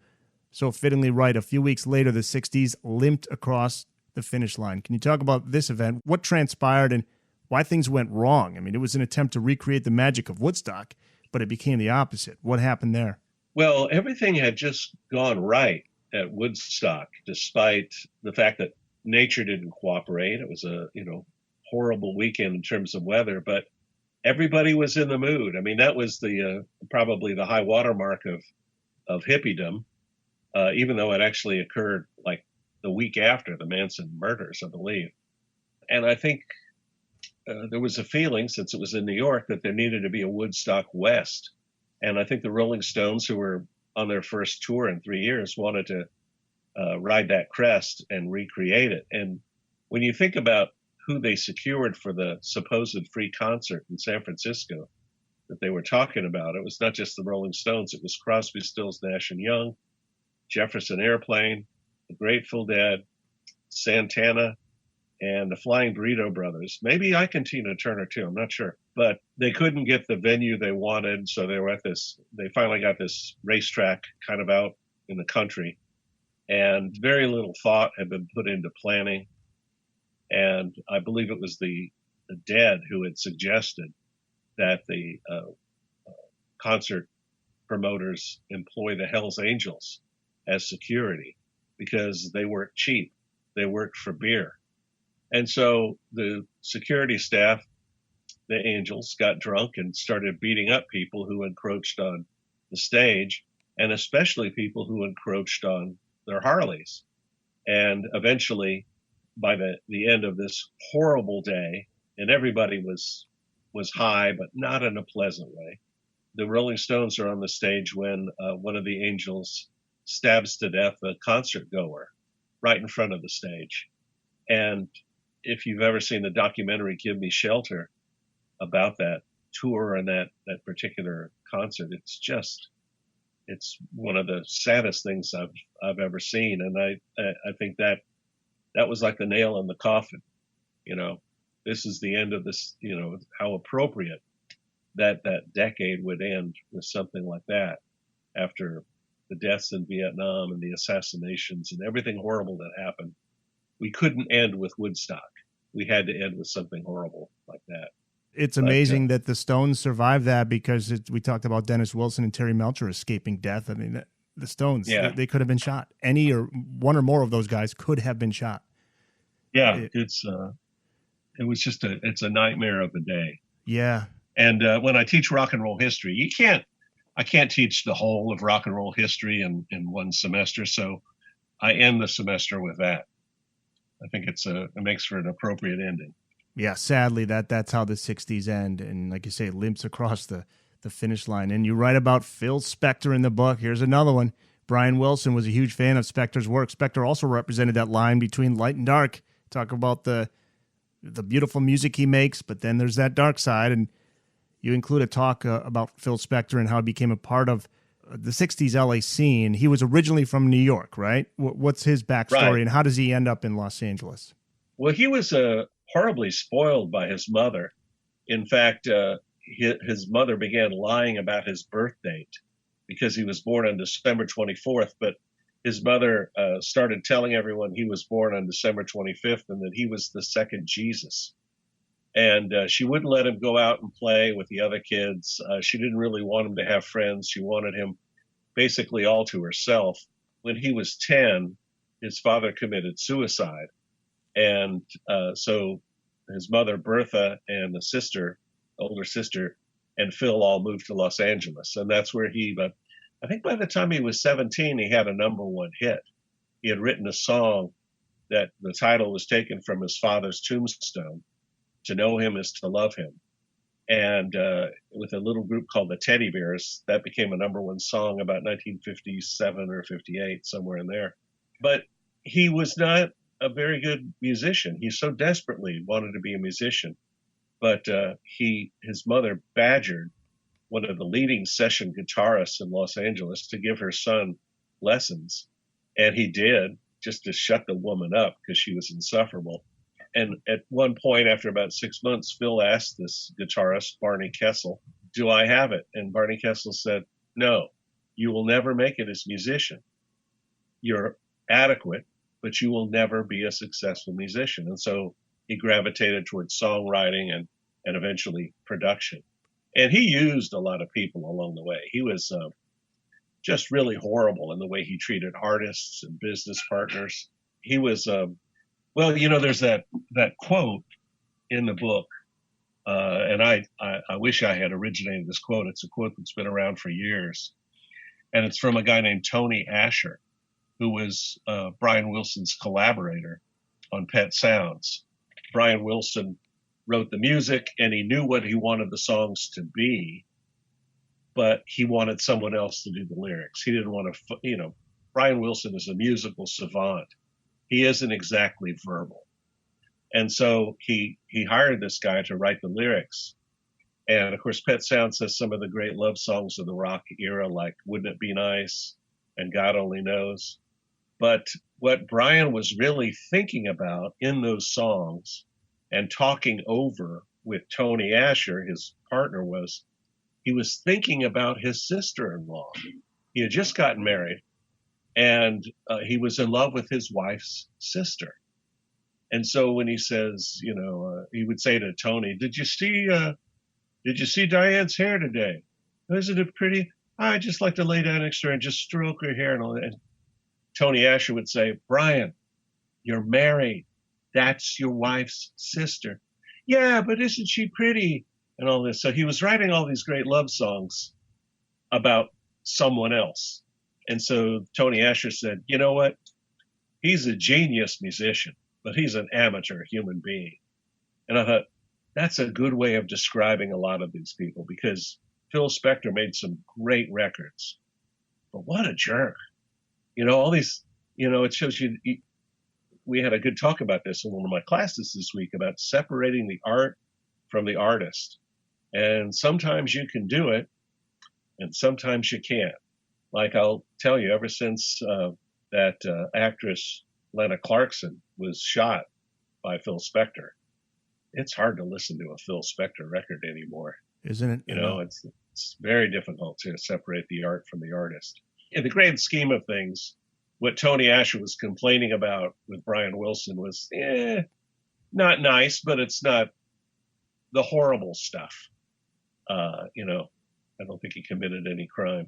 so fittingly write, a few weeks later, the 60s limped across the finish line. Can you talk about this event, what transpired, and why things went wrong? I mean, it was an attempt to recreate the magic of Woodstock, but it became the opposite. What happened there? Well, everything had just gone right at Woodstock, despite the fact that nature didn't cooperate. It was a, horrible weekend in terms of weather, but everybody was in the mood. I mean, that was the probably the high watermark of hippiedom, even though it actually occurred like the week after the Manson murders, I believe. And I think there was a feeling, since it was in New York, that there needed to be a Woodstock West. And I think the Rolling Stones, who were on their first tour in 3 years, wanted to ride that crest and recreate it. And when you think about who they secured for the supposed free concert in San Francisco that they were talking about, it was not just the Rolling Stones. It was Crosby, Stills, Nash and Young, Jefferson Airplane, the Grateful Dead, Santana, and the Flying Burrito Brothers. Maybe Ike and Tina Turner too, I'm not sure. But they couldn't get the venue they wanted, so they finally got this racetrack kind of out in the country. And very little thought had been put into planning. And I believe it was the Dead who had suggested that the concert promoters employ the Hells Angels as security because they weren't cheap. They worked for beer. And so the security staff, the Angels, got drunk and started beating up people who encroached on the stage, and especially people who encroached on their Harleys. And eventually, by the end of this horrible day, and everybody was high, but not in a pleasant way, the Rolling Stones are on the stage when one of the Angels stabs to death a concert goer right in front of the stage. And if you've ever seen the documentary Give Me Shelter about that tour and that particular concert, it's one of the saddest things I've ever seen. And I think that was like the nail in the coffin. This is the end of this, how appropriate that decade would end with something like that, after the deaths in Vietnam and the assassinations and everything horrible that happened. We couldn't end with Woodstock. We had to end with something horrible like that. It's amazing that the Stones survived that, because we talked about Dennis Wilson and Terry Melcher escaping death. I mean, the Stones, they could have been shot. Any or one or more of those guys could have been shot. Yeah, it's a nightmare of a day. Yeah. And when I teach rock and roll history, I can't teach the whole of rock and roll history in one semester. So I end the semester with that. I think it makes for an appropriate ending. Yeah, sadly, that's how the 60s end. And like you say, it limps across the finish line. And you write about Phil Spector in the book. Here's another one. Brian Wilson was a huge fan of Spector's work. Spector also represented that line between light and dark. Talk about the beautiful music he makes, but then there's that dark side. And you include a talk about Phil Spector and how he became a part of the 60s LA scene. He was originally from New York, right? What's his backstory, right, and how does he end up in Los Angeles? Well, he was horribly spoiled by his mother. In fact, his mother began lying about his birth date because he was born on December 24th, but his mother started telling everyone he was born on December 25th and that he was the second Jesus. And she wouldn't let him go out and play with the other kids. She didn't really want him to have friends. She wanted him basically all to herself. When he was 10, his father committed suicide. And so his mother, Bertha, and the sister, older sister, and Phil all moved to Los Angeles. And that's where but I think by the time he was 17, he had a #1 hit. He had written a song that the title was taken from his father's tombstone. To know him is to love him. And with a little group called the Teddy Bears, that became a #1 song about 1957 or 58, somewhere in there. But he was not a very good musician. He so desperately wanted to be a musician. But his mother badgered one of the leading session guitarists in Los Angeles to give her son lessons. And he did, just to shut the woman up because she was insufferable. And at one point, after about 6 months, Phil asked this guitarist, Barney Kessel, do I have it? And Barney Kessel said, no, you will never make it as a musician. You're adequate, but you will never be a successful musician. And so he gravitated towards songwriting and eventually production. And he used a lot of people along the way. He was just really horrible in the way he treated artists and business partners. He was, there's that quote in the book, and I wish I had originated this quote. It's a quote that's been around for years. And it's from a guy named Tony Asher, who was Brian Wilson's collaborator on Pet Sounds. Brian Wilson wrote the music, and he knew what he wanted the songs to be, but he wanted someone else to do the lyrics. He didn't want to, Brian Wilson is a musical savant. He isn't exactly verbal. And so he hired this guy to write the lyrics. And of course, Pet Sounds has some of the great love songs of the rock era, like Wouldn't It Be Nice and God Only Knows. But what Brian was really thinking about in those songs and talking over with Tony Asher, his partner, was he was thinking about his sister-in-law. He had just gotten married, and he was in love with his wife's sister. And so when he says, he would say to Tony, did you see Diane's hair today? Isn't it pretty? I'd just like to lay down next to her and just stroke her hair and all that. And Tony Asher would say, Brian, you're married. That's your wife's sister. Yeah, but isn't she pretty? And all this. So he was writing all these great love songs about someone else. And so Tony Asher said, you know what? He's a genius musician, but he's an amateur human being. And I thought, that's a good way of describing a lot of these people, because Phil Spector made some great records. But what a jerk. All these, it shows you, we had a good talk about this in one of my classes this week about separating the art from the artist. And sometimes you can do it, and sometimes you can't. Like I'll tell you, ever since that actress Lena Clarkson was shot by Phil Spector, it's hard to listen to a Phil Spector record anymore. Isn't it? It's very difficult to separate the art from the artist. In the grand scheme of things, what Tony Asher was complaining about with Brian Wilson was, not nice, but it's not the horrible stuff. I don't think he committed any crime.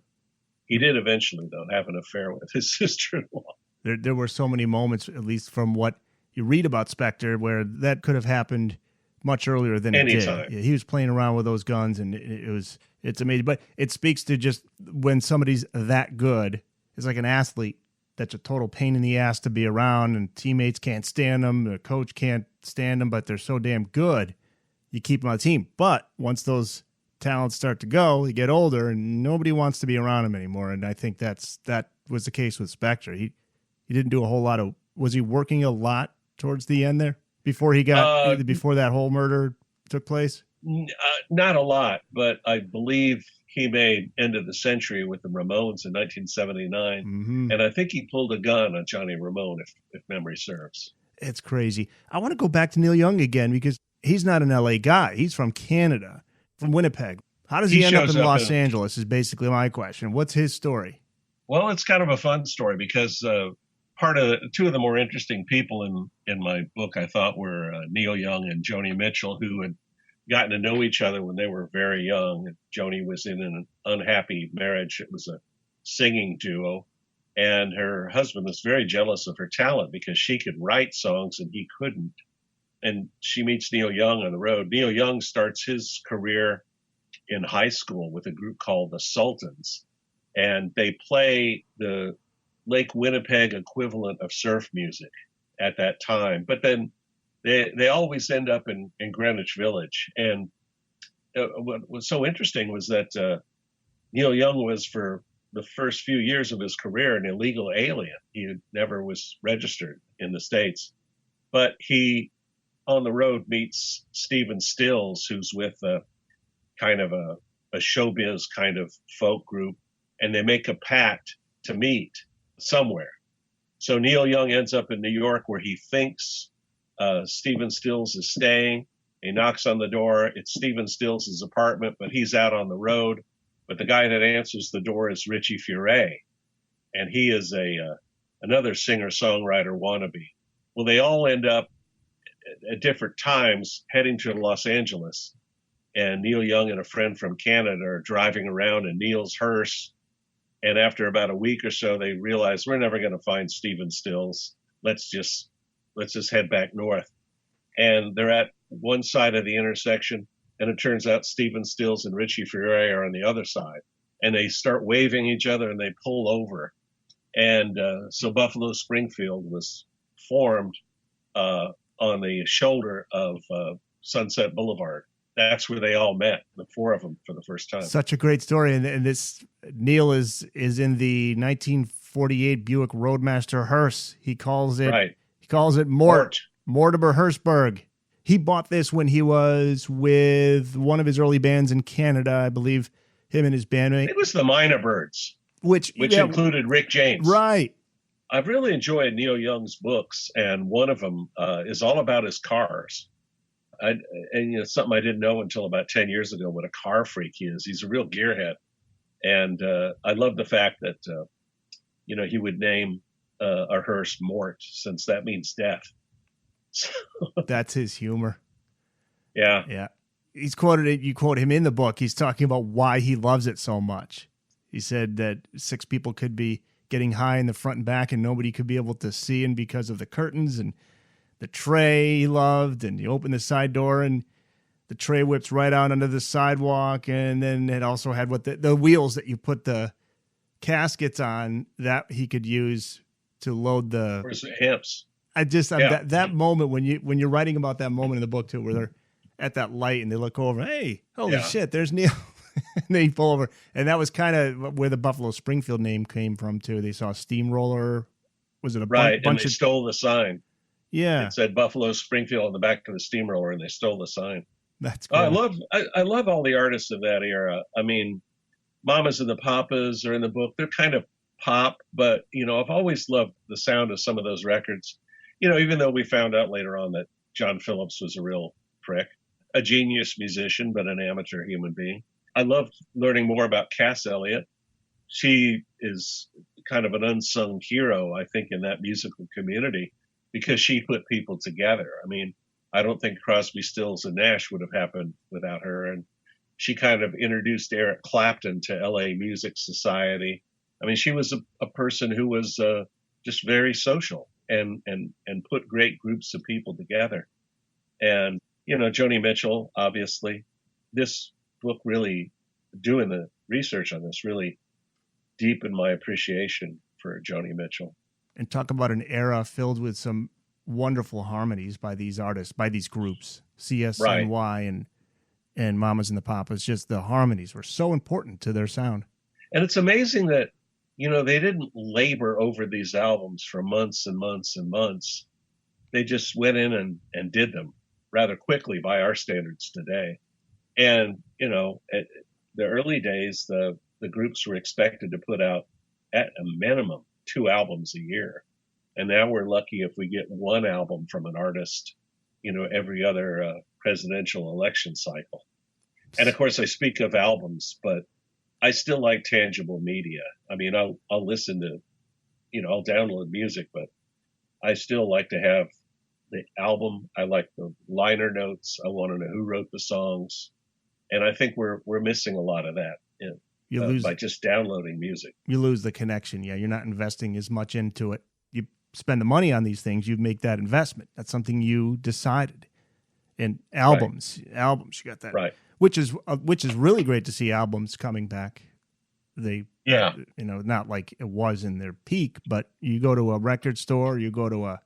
He did eventually, though, have an affair with his sister-in-law. There were so many moments, at least from what you read about Spector, where that could have happened much earlier than it did. Yeah, he was playing around with those guns, and it's amazing. But it speaks to just when somebody's that good, it's like an athlete that's a total pain in the ass to be around, and teammates can't stand them, the coach can't stand them, but they're so damn good, you keep them on the team. But once those talents start to go, they get older, and nobody wants to be around them anymore. And I think that was the case with Spector. He didn't do a whole lot of. Was he working a lot towards the end there before before that whole murder took place? Not a lot, but I believe he made End of the Century with the Ramones in 1979, and I think he pulled a gun on Johnny Ramone, if memory serves. It's crazy. I want to go back to Neil Young again, because he's not an LA guy. He's from Canada, from Winnipeg. How does he end up in Los Angeles is basically my question. What's his story? Well, it's kind of a fun story, because two of the more interesting people in my book, I thought, were Neil Young and Joni Mitchell, who had gotten to know each other when they were very young. Joni was in an unhappy marriage. It was a singing duo, and her husband was very jealous of her talent because she could write songs and he couldn't. And she meets Neil Young on the road. Neil Young starts his career in high school with a group called the Sultans, and they play the Lake Winnipeg equivalent of surf music at that time. But then they always end up in Greenwich Village. And what was so interesting was that Neil Young was, for the first few years of his career, an illegal alien. He never was registered in the States. But he, on the road, meets Stephen Stills, who's with a kind of a showbiz kind of folk group, and they make a pact to meet somewhere. So Neil Young ends up in New York, where he thinks Stephen Stills is staying. He knocks on the door. It's Stephen Stills' apartment, but he's out on the road. But the guy that answers the door is Richie Furay, and he is another singer-songwriter wannabe. Well, they all end up at different times heading to Los Angeles, and Neil Young and a friend from Canada are driving around in Neil's hearse. And after about a week or so, they realize we're never going to find Stephen Stills. Let's just head back north. And they're at one side of the intersection, and it turns out Stephen Stills and Richie Furay are on the other side. And they start waving each other, and they pull over. And so Buffalo Springfield was formed on the shoulder of Sunset Boulevard. That's where they all met, the four of them, for the first time. Such a great story. And this Neil is in the 1948 Buick Roadmaster hearse. He calls it Mortimer Hearstburg. He bought this when he was with one of his early bands in Canada, I believe, him and his bandmate. It was the Minor Birds, which included Rick James. Right. I've really enjoyed Neil Young's books, and one of them is all about his cars. Something I didn't know until about 10 years ago, what a car freak he is. He's a real gearhead. And I love the fact that, he would name a hearse Mort, since that means death. So, that's his humor. Yeah. Yeah. You quote him in the book. He's talking about why he loves it so much. He said that 6 people could be getting high in the front and back and nobody could be able to see, and because of the curtains and the tray he loved, and you open the side door and the tray whips right out onto the sidewalk. And then it also had the wheels that you put the caskets on that he could use to load the amps. That moment when you're writing about that moment in the book too, where they're at that light and they look over, hey, holy shit, there's Neil. And they pull over. And that was kind of where the Buffalo Springfield name came from too. They saw a steamroller. Was it a bunch and they stole the sign. Yeah. It said Buffalo Springfield on the back of the steamroller, and they stole the sign. That's cool. I love all the artists of that era. I mean, Mamas and the Papas are in the book. They're kind of pop, but, I've always loved the sound of some of those records. Even though we found out later on that John Phillips was a real prick, a genius musician, but an amateur human being. I loved learning more about Cass Elliot. She is kind of an unsung hero, I think, in that musical community, because she put people together. I mean, I don't think Crosby, Stills, and Nash would have happened without her. And she kind of introduced Eric Clapton to LA Music Society. I mean, she was a person who was just very social and put great groups of people together. And, Joni Mitchell, obviously. This book, really doing the research on this, really deepened my appreciation for Joni Mitchell. And talk about an era filled with some wonderful harmonies by these artists, by these groups, CSNY and Mamas and the Papas. Just the harmonies were so important to their sound. And it's amazing that, they didn't labor over these albums for months and months and months. They just went in and did them rather quickly by our standards today. And, at the early days, the groups were expected to put out at a minimum 2 albums a year. And now we're lucky if we get 1 album from an artist, every other presidential election cycle. And of course, I speak of albums, but I still like tangible media. I mean, I'll listen to, I'll download music, but I still like to have the album. I like the liner notes. I want to know who wrote the songs, and I think we're missing a lot of that by just downloading music. You lose the connection. Yeah, you're not investing as much into it. You spend the money on these things, you make that investment. That's something you decided. And albums, you got that right, which is really great to see albums coming back. Not like it was in their peak, but you go to a record store, you go to a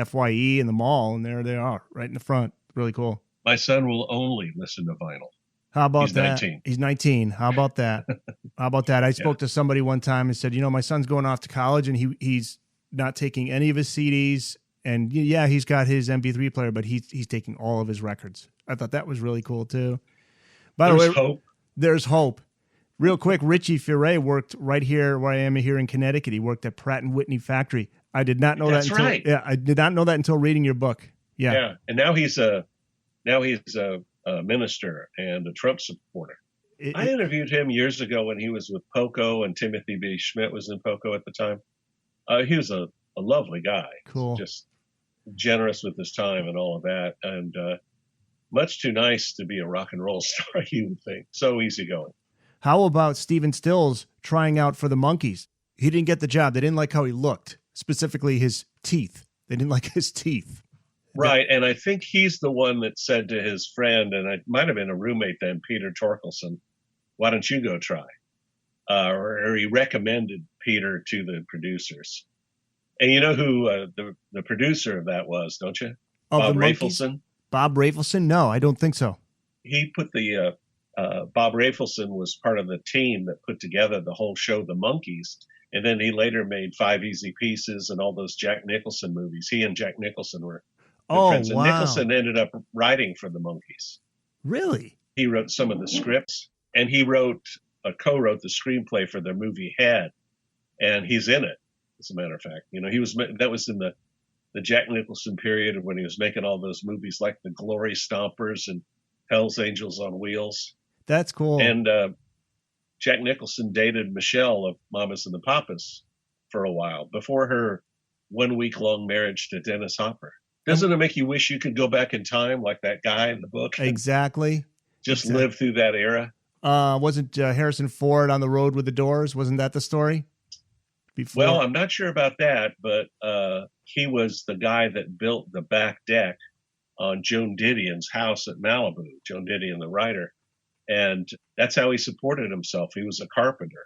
FYE in the mall, and there they are, right in the front. Really cool. My son will only listen to vinyl. How about that? 19. He's 19. How about that? I spoke to somebody one time and said, my son's going off to college, and he's not taking any of his CDs. And yeah, he's got his MP3 player, but he's taking all of his records. I thought that was really cool too. By the way, hope. There's hope. Real quick, Richie Furay worked right here where I am here in Connecticut. He worked at Pratt & Whitney factory. I did not know that until right. Yeah, I did not know that until reading your book. Yeah. Yeah. And now he's a minister and a Trump supporter. I interviewed him years ago when he was with Poco, and Timothy B. Schmidt was in Poco at the time. He was a lovely guy. Cool. Just generous with his time and all of that. And much too nice to be a rock and roll star, you would think. So easygoing. How about Stephen Stills trying out for the Monkees? He didn't get the job. They didn't like how he looked, specifically his teeth. They didn't like his teeth. Right, and I think he's the one that said to his friend, and it might have been a roommate then, Peter Torkelson, why don't you go try? Or he recommended Peter to the producers. And you know who the producer of that was, don't you? Bob Rafelson. Bob Rafelson? No, I don't think so. He put Bob Rafelson was part of the team that put together the whole show, The Monkees. And then he later made 5 Easy Pieces and all those Jack Nicholson movies. He and Jack Nicholson were friends. And Nicholson ended up writing for the Monkees. Really? He wrote some of the scripts, and he co-wrote the screenplay for their movie Head, and he's in it. As a matter of fact, that was in the Jack Nicholson period when he was making all those movies like The Glory Stompers and Hell's Angels on Wheels. That's cool. And Jack Nicholson dated Michelle of Mamas and the Papas for a while before her 1 week long marriage to Dennis Hopper. Doesn't it make you wish you could go back in time like that guy in the book? Exactly. Live through that era. Wasn't Harrison Ford on the road with the Doors? Wasn't that the story? Before? Well, I'm not sure about that, but he was the guy that built the back deck on Joan Didion's house at Malibu, Joan Didion, the writer. And that's how he supported himself. He was a carpenter.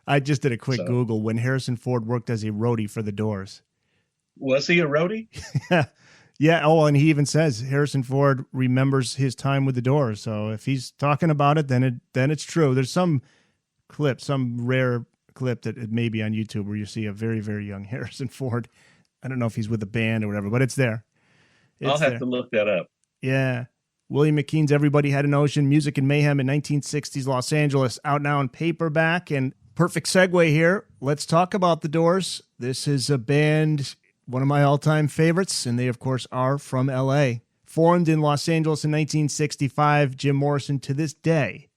I just did a quick Google when Harrison Ford worked as a roadie for the Doors. Was he a roadie? Yeah. Oh, and he even says Harrison Ford remembers his time with the Doors. So if he's talking about it, then it's true. There's some rare clip that it may be on YouTube where you see a very, very young Harrison Ford. I don't know if he's with a band or whatever, but it's there. I'll have to look that up. Yeah. William McKeen's Everybody Had an Ocean, Music and Mayhem in 1960s Los Angeles, out now in paperback. And perfect segue here. Let's talk about the Doors. This is a band, one of my all-time favorites, and they, of course, are from L.A. Formed in Los Angeles in 1965, Jim Morrison, to this day,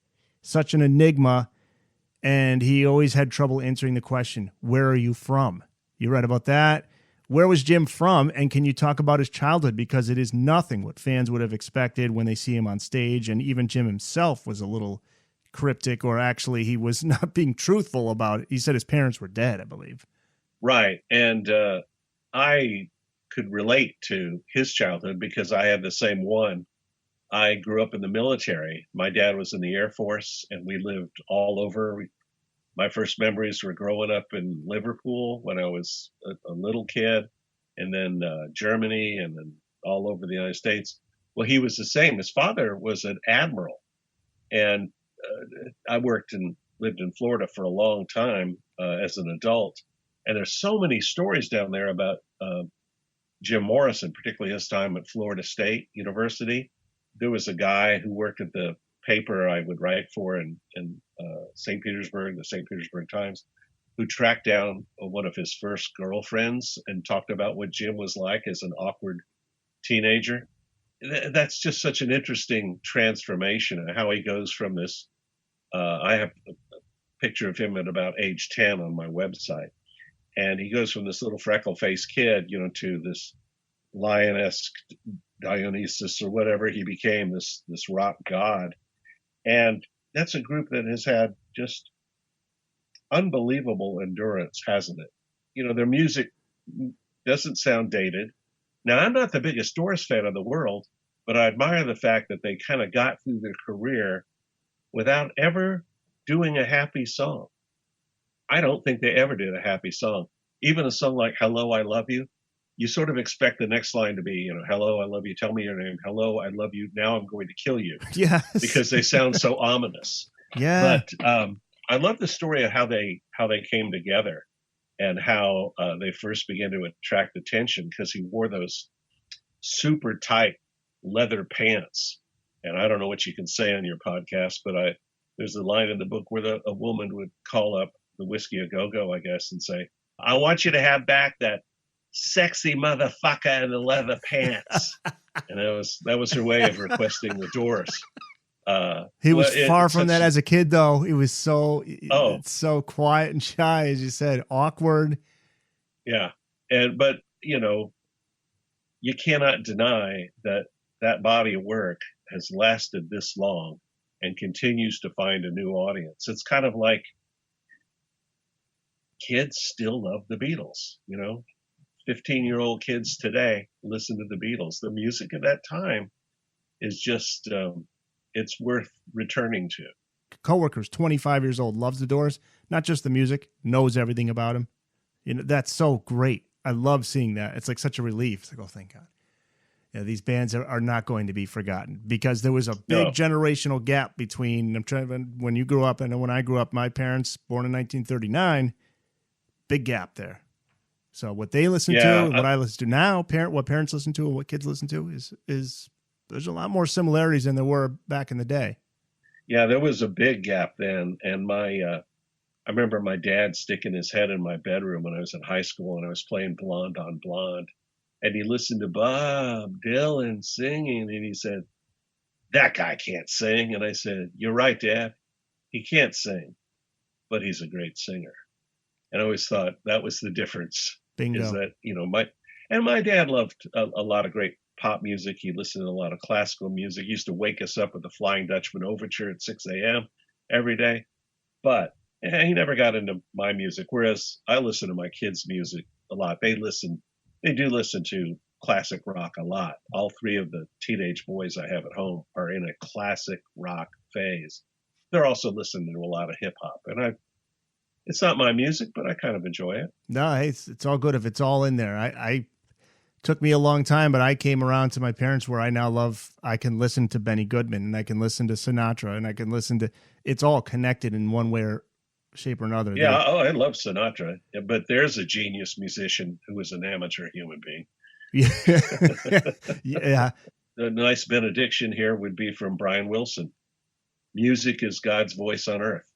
such an enigma, and he always had trouble answering the question, where are you from? You read about that? Where was Jim from, and can you talk about his childhood? Because it is nothing what fans would have expected when they see him on stage, and even Jim himself was a little cryptic, or actually he was not being truthful about it. He said his parents were dead, I believe. Right, and I could relate to his childhood because I had the same one. I grew up in the military. My dad was in the Air Force, and we lived all over. My first memories were growing up in Liverpool when I was a little kid, and then Germany, and then all over the United States. Well, he was the same. His father was an admiral, and I lived in Florida for a long time as an adult, and there's so many stories down there about Jim Morrison, particularly his time at Florida State University. There was a guy who worked at the paper I would write for in St. Petersburg, the St. Petersburg Times, who tracked down one of his first girlfriends and talked about what Jim was like as an awkward teenager. That's just such an interesting transformation, how he goes from this. I have a picture of him at about age 10 on my website. And he goes from this little freckle-faced kid, to this lion-esque Dionysus or whatever he became, this rock god. And that's a group that has had just unbelievable endurance, hasn't it? Their music doesn't sound dated. Now, I'm not the biggest Doors fan in the world, but I admire the fact that they kind of got through their career without ever doing a happy song. I don't think they ever did a happy song. Even a song like Hello, I Love You, you sort of expect the next line to be, hello, I love you, tell me your name. Hello, I love you, now I'm going to kill you. Yes. Because they sound so ominous. Yeah. But I love the story of how they came together and how they first began to attract attention, because he wore those super tight leather pants. And I don't know what you can say on your podcast, but there's a line in the book where a woman would call up the Whiskey A Go-Go, I guess, and say, I want you to have back that sexy motherfucker in the leather pants. And that was her way of requesting the Doors. He was far from that as a kid, though. He was so quiet and shy, as you said, awkward. Yeah. But you cannot deny that body of work has lasted this long and continues to find a new audience. It's kind of like kids still love the Beatles, 15-year-old kids today listen to the Beatles. The music of that time is just, it's worth returning to. Coworkers, 25 years old, loves the Doors, not just the music, knows everything about him. That's so great. I love seeing that. It's like such a relief. It's like, oh, thank God. These bands are not going to be forgotten, because there was a big generational gap between when you grew up and when I grew up. My parents, born in 1939, big gap there. So what they listen to and what I listen to now, what parents listen to and what kids listen to is there's a lot more similarities than there were back in the day. Yeah, there was a big gap then. And I remember my dad sticking his head in my bedroom when I was in high school and I was playing Blonde on Blonde. And he listened to Bob Dylan singing, and he said, that guy can't sing. And I said, you're right, Dad. He can't sing, but he's a great singer. And I always thought that was the difference. Bingo. Is that, my dad loved a lot of great pop music. He listened to a lot of classical music. He used to wake us up with the Flying Dutchman Overture at 6 a.m. every day. But he never got into my music, whereas I listen to my kids' music a lot. They do listen to classic rock a lot. All three of the teenage boys I have at home are in a classic rock phase. They're also listening to a lot of hip hop. And it's not my music, but I kind of enjoy it. No, hey, it's all good if it's all in there. I took me a long time, but I came around to my parents where I can listen to Benny Goodman and I can listen to Sinatra and I can listen to, it's all connected in one way or shape or another. Yeah. I love Sinatra, but there's a genius musician who is an amateur human being. Yeah. Yeah. A nice benediction here would be from Brian Wilson. Music is God's voice on earth.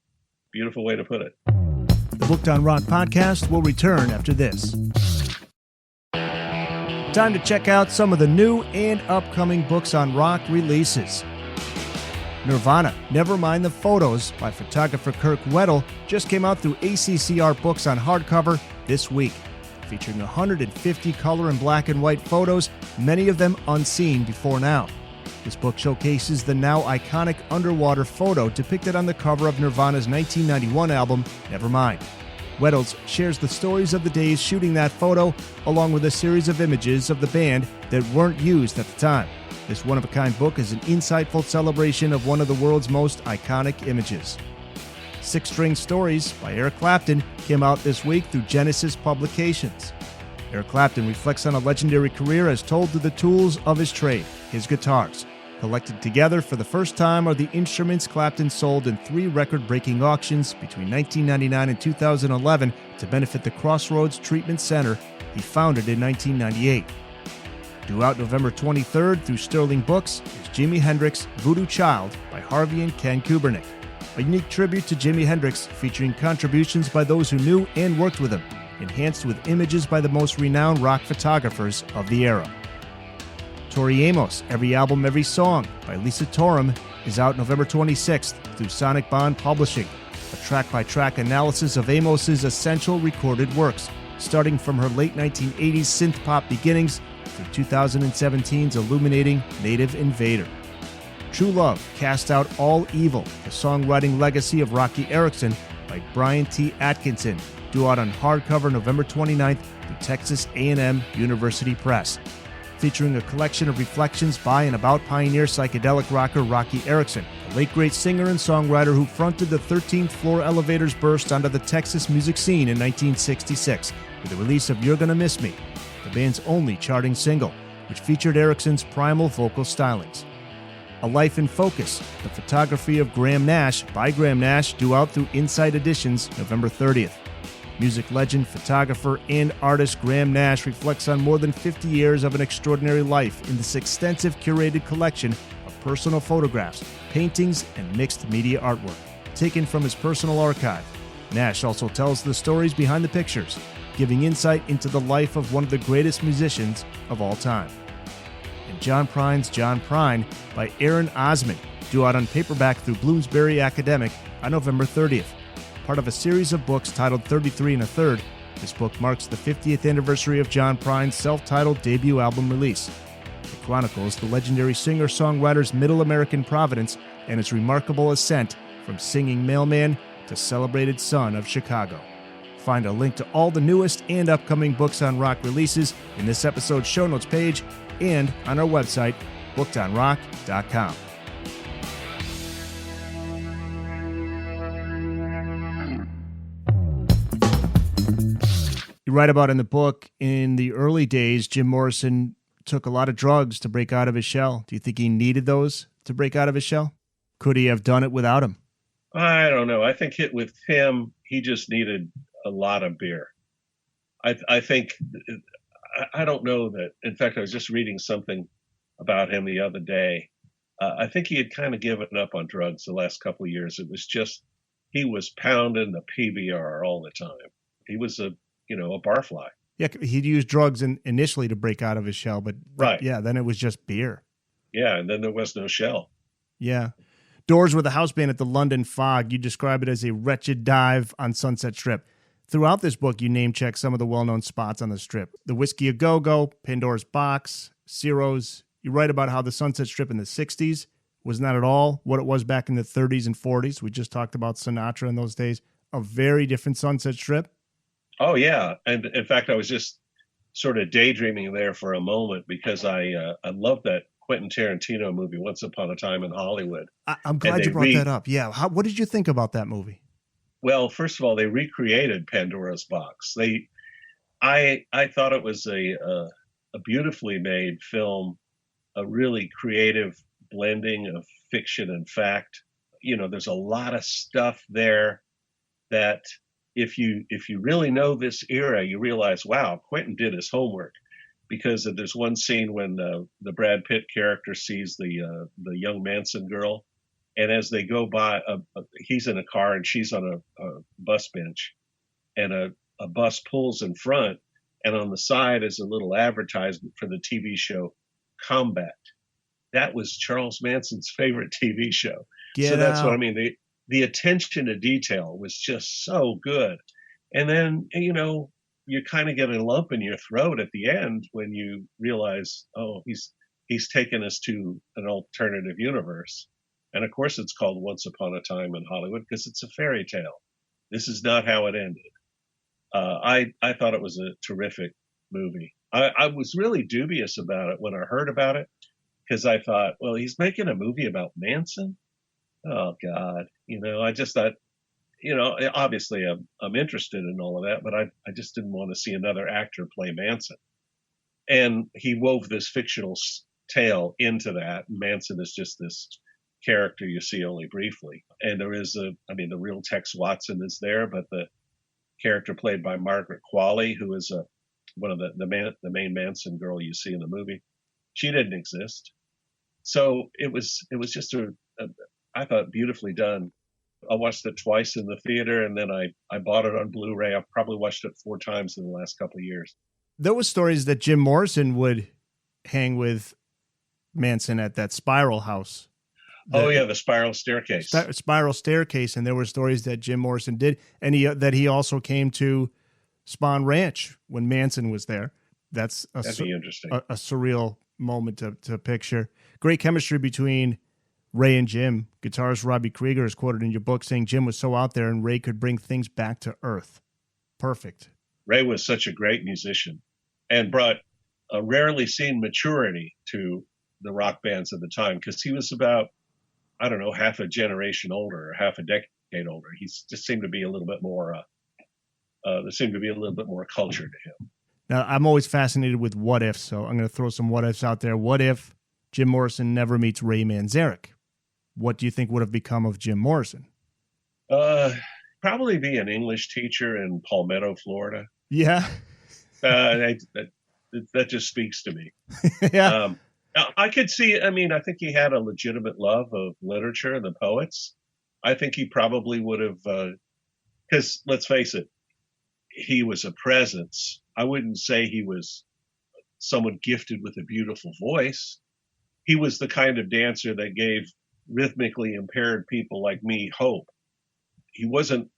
Beautiful way to put it. The Booked on Rock podcast will return after this. Time to check out some of the new and upcoming Books on Rock releases. Nirvana, Never Mind the Photos by photographer Kirk Weddle just came out through ACCR Books on hardcover this week, featuring 150 color and black and white photos, many of them unseen before now. This book showcases the now iconic underwater photo depicted on the cover of Nirvana's 1991 album, Nevermind. Weddles shares the stories of the days shooting that photo, along with a series of images of the band that weren't used at the time. This one-of-a-kind book is an insightful celebration of one of the world's most iconic images. Six String Stories by Eric Clapton came out this week through Genesis Publications. Eric Clapton reflects on a legendary career as told through the tools of his trade, his guitars. Collected together for the first time are the instruments Clapton sold in 3 record-breaking auctions between 1999 and 2011 to benefit the Crossroads Treatment Center he founded in 1998. Due out November 23rd through Sterling Books is Jimi Hendrix Voodoo Child by Harvey and Ken Kubernick, a unique tribute to Jimi Hendrix featuring contributions by those who knew and worked with him, enhanced with images by the most renowned rock photographers of the era. Tori Amos, Every Album, Every Song by Lisa Torum is out November 26th through Sonic Bond Publishing, a track-by-track analysis of Amos's essential recorded works, starting from her late 1980s synth-pop beginnings through 2017's illuminating Native Invader. True Love Cast Out All Evil, the songwriting legacy of Rocky Erickson by Brian T. Atkinson, due out on hardcover November 29th through Texas A&M University Press. Featuring a collection of reflections by and about pioneer psychedelic rocker Rocky Erickson, the late great singer and songwriter who fronted the 13th Floor Elevators burst onto the Texas music scene in 1966 with the release of You're Gonna Miss Me, the band's only charting single, which featured Erickson's primal vocal stylings. A Life in Focus, the photography of Graham Nash by Graham Nash, due out through Insight Editions November 30th. Music legend, photographer, and artist Graham Nash reflects on more than 50 years of an extraordinary life in this extensive curated collection of personal photographs, paintings, and mixed media artwork, taken from his personal archive. Nash also tells the stories behind the pictures, giving insight into the life of one of the greatest musicians of all time. And John Prine's John Prine by Aaron Osman, due out on paperback through Bloomsbury Academic on November 30th. Part of a series of books titled 33 1/3, this book marks the 50th anniversary of John Prine's self-titled debut album release. It chronicles the legendary singer-songwriter's Middle American providence and his remarkable ascent from singing mailman to celebrated son of Chicago. Find a link to all the newest and upcoming Books on Rock releases in this episode's show notes page and on our website, bookedonrock.com. You write about in the book, in the early days, Jim Morrison took a lot of drugs to break out of his shell. Do you think he needed those to break out of his shell? Could he have done it without him? I don't know. I think with him, he just needed a lot of beer. I think, I don't know that. In fact, I was just reading something about him the other day. I think he had kind of given up on drugs the last couple of years. It was just, he was pounding the PBR all the time. He was a barfly. Yeah, he'd used drugs initially to break out of his shell, but right. Yeah, then it was just beer. Yeah, and then there was no shell. Yeah. Doors were the house band at the London Fog. You describe it as a wretched dive on Sunset Strip. Throughout this book, you name-check some of the well-known spots on the Strip. The Whiskey A Go-Go, Pandora's Box, Ciro's. You write about how the Sunset Strip in the 60s was not at all what it was back in the 30s and 40s. We just talked about Sinatra in those days. A very different Sunset Strip. Oh, yeah. And in fact, I was just sort of daydreaming there for a moment because I love that Quentin Tarantino movie, Once Upon a Time in Hollywood. I'm glad you brought that up. Yeah. What did you think about that movie? Well, first of all, they recreated Pandora's Box. I thought it was a beautifully made film, a really creative blending of fiction and fact. There's a lot of stuff there that if you really know this era, you realize, wow, Quentin did his homework, because there's one scene when the Brad Pitt character sees the young Manson girl, and as they go by, he's in a car and she's on a bus bench, and a bus pulls in front, and on the side is a little advertisement for the TV show Combat. That was Charles Manson's favorite TV show. That's what I mean. The attention to detail was just so good. And then, you kind of get a lump in your throat at the end when you realize, oh, he's taken us to an alternative universe. And of course, it's called Once Upon a Time in Hollywood because it's a fairy tale. This is not how it ended. I thought it was a terrific movie. I was really dubious about it when I heard about it, because I thought, well, he's making a movie about Manson? Oh, God. I just thought, obviously I'm interested in all of that, but I just didn't want to see another actor play Manson. And he wove this fictional tale into that. Manson is just this character you see only briefly. And there is the real Tex Watson is there, but the character played by Margaret Qualley, who is one of the main Manson girl you see in the movie, she didn't exist. So it was just I thought, beautifully done. I watched it twice in the theater, and then I bought it on Blu-ray. I've probably watched it 4 times in the last couple of years. There was stories that Jim Morrison would hang with Manson at that Spiral house. The Spiral Staircase. Spiral Staircase, and there were stories that Jim Morrison did, and that he also came to Spahn Ranch when Manson was there. That'd be interesting. A surreal moment to picture. Great chemistry between Ray and Jim. Guitarist Robbie Krieger is quoted in your book saying Jim was so out there and Ray could bring things back to earth. Perfect. Ray was such a great musician and brought a rarely seen maturity to the rock bands of the time, because he was about, I don't know, half a generation older or half a decade older. He just seemed to be a little bit more, there seemed to be a little bit more culture to him. Now, I'm always fascinated with what ifs, so I'm going to throw some what ifs out there. What if Jim Morrison never meets Ray Manzarek? What do you think would have become of Jim Morrison? Probably be an English teacher in Palmetto, Florida. Yeah. That just speaks to me. Yeah. I could see, I think he had a legitimate love of literature and the poets. I think he probably would have, because let's face it, he was a presence. I wouldn't say he was someone gifted with a beautiful voice. He was the kind of dancer that gave rhythmically impaired people like me hope. He wasn't,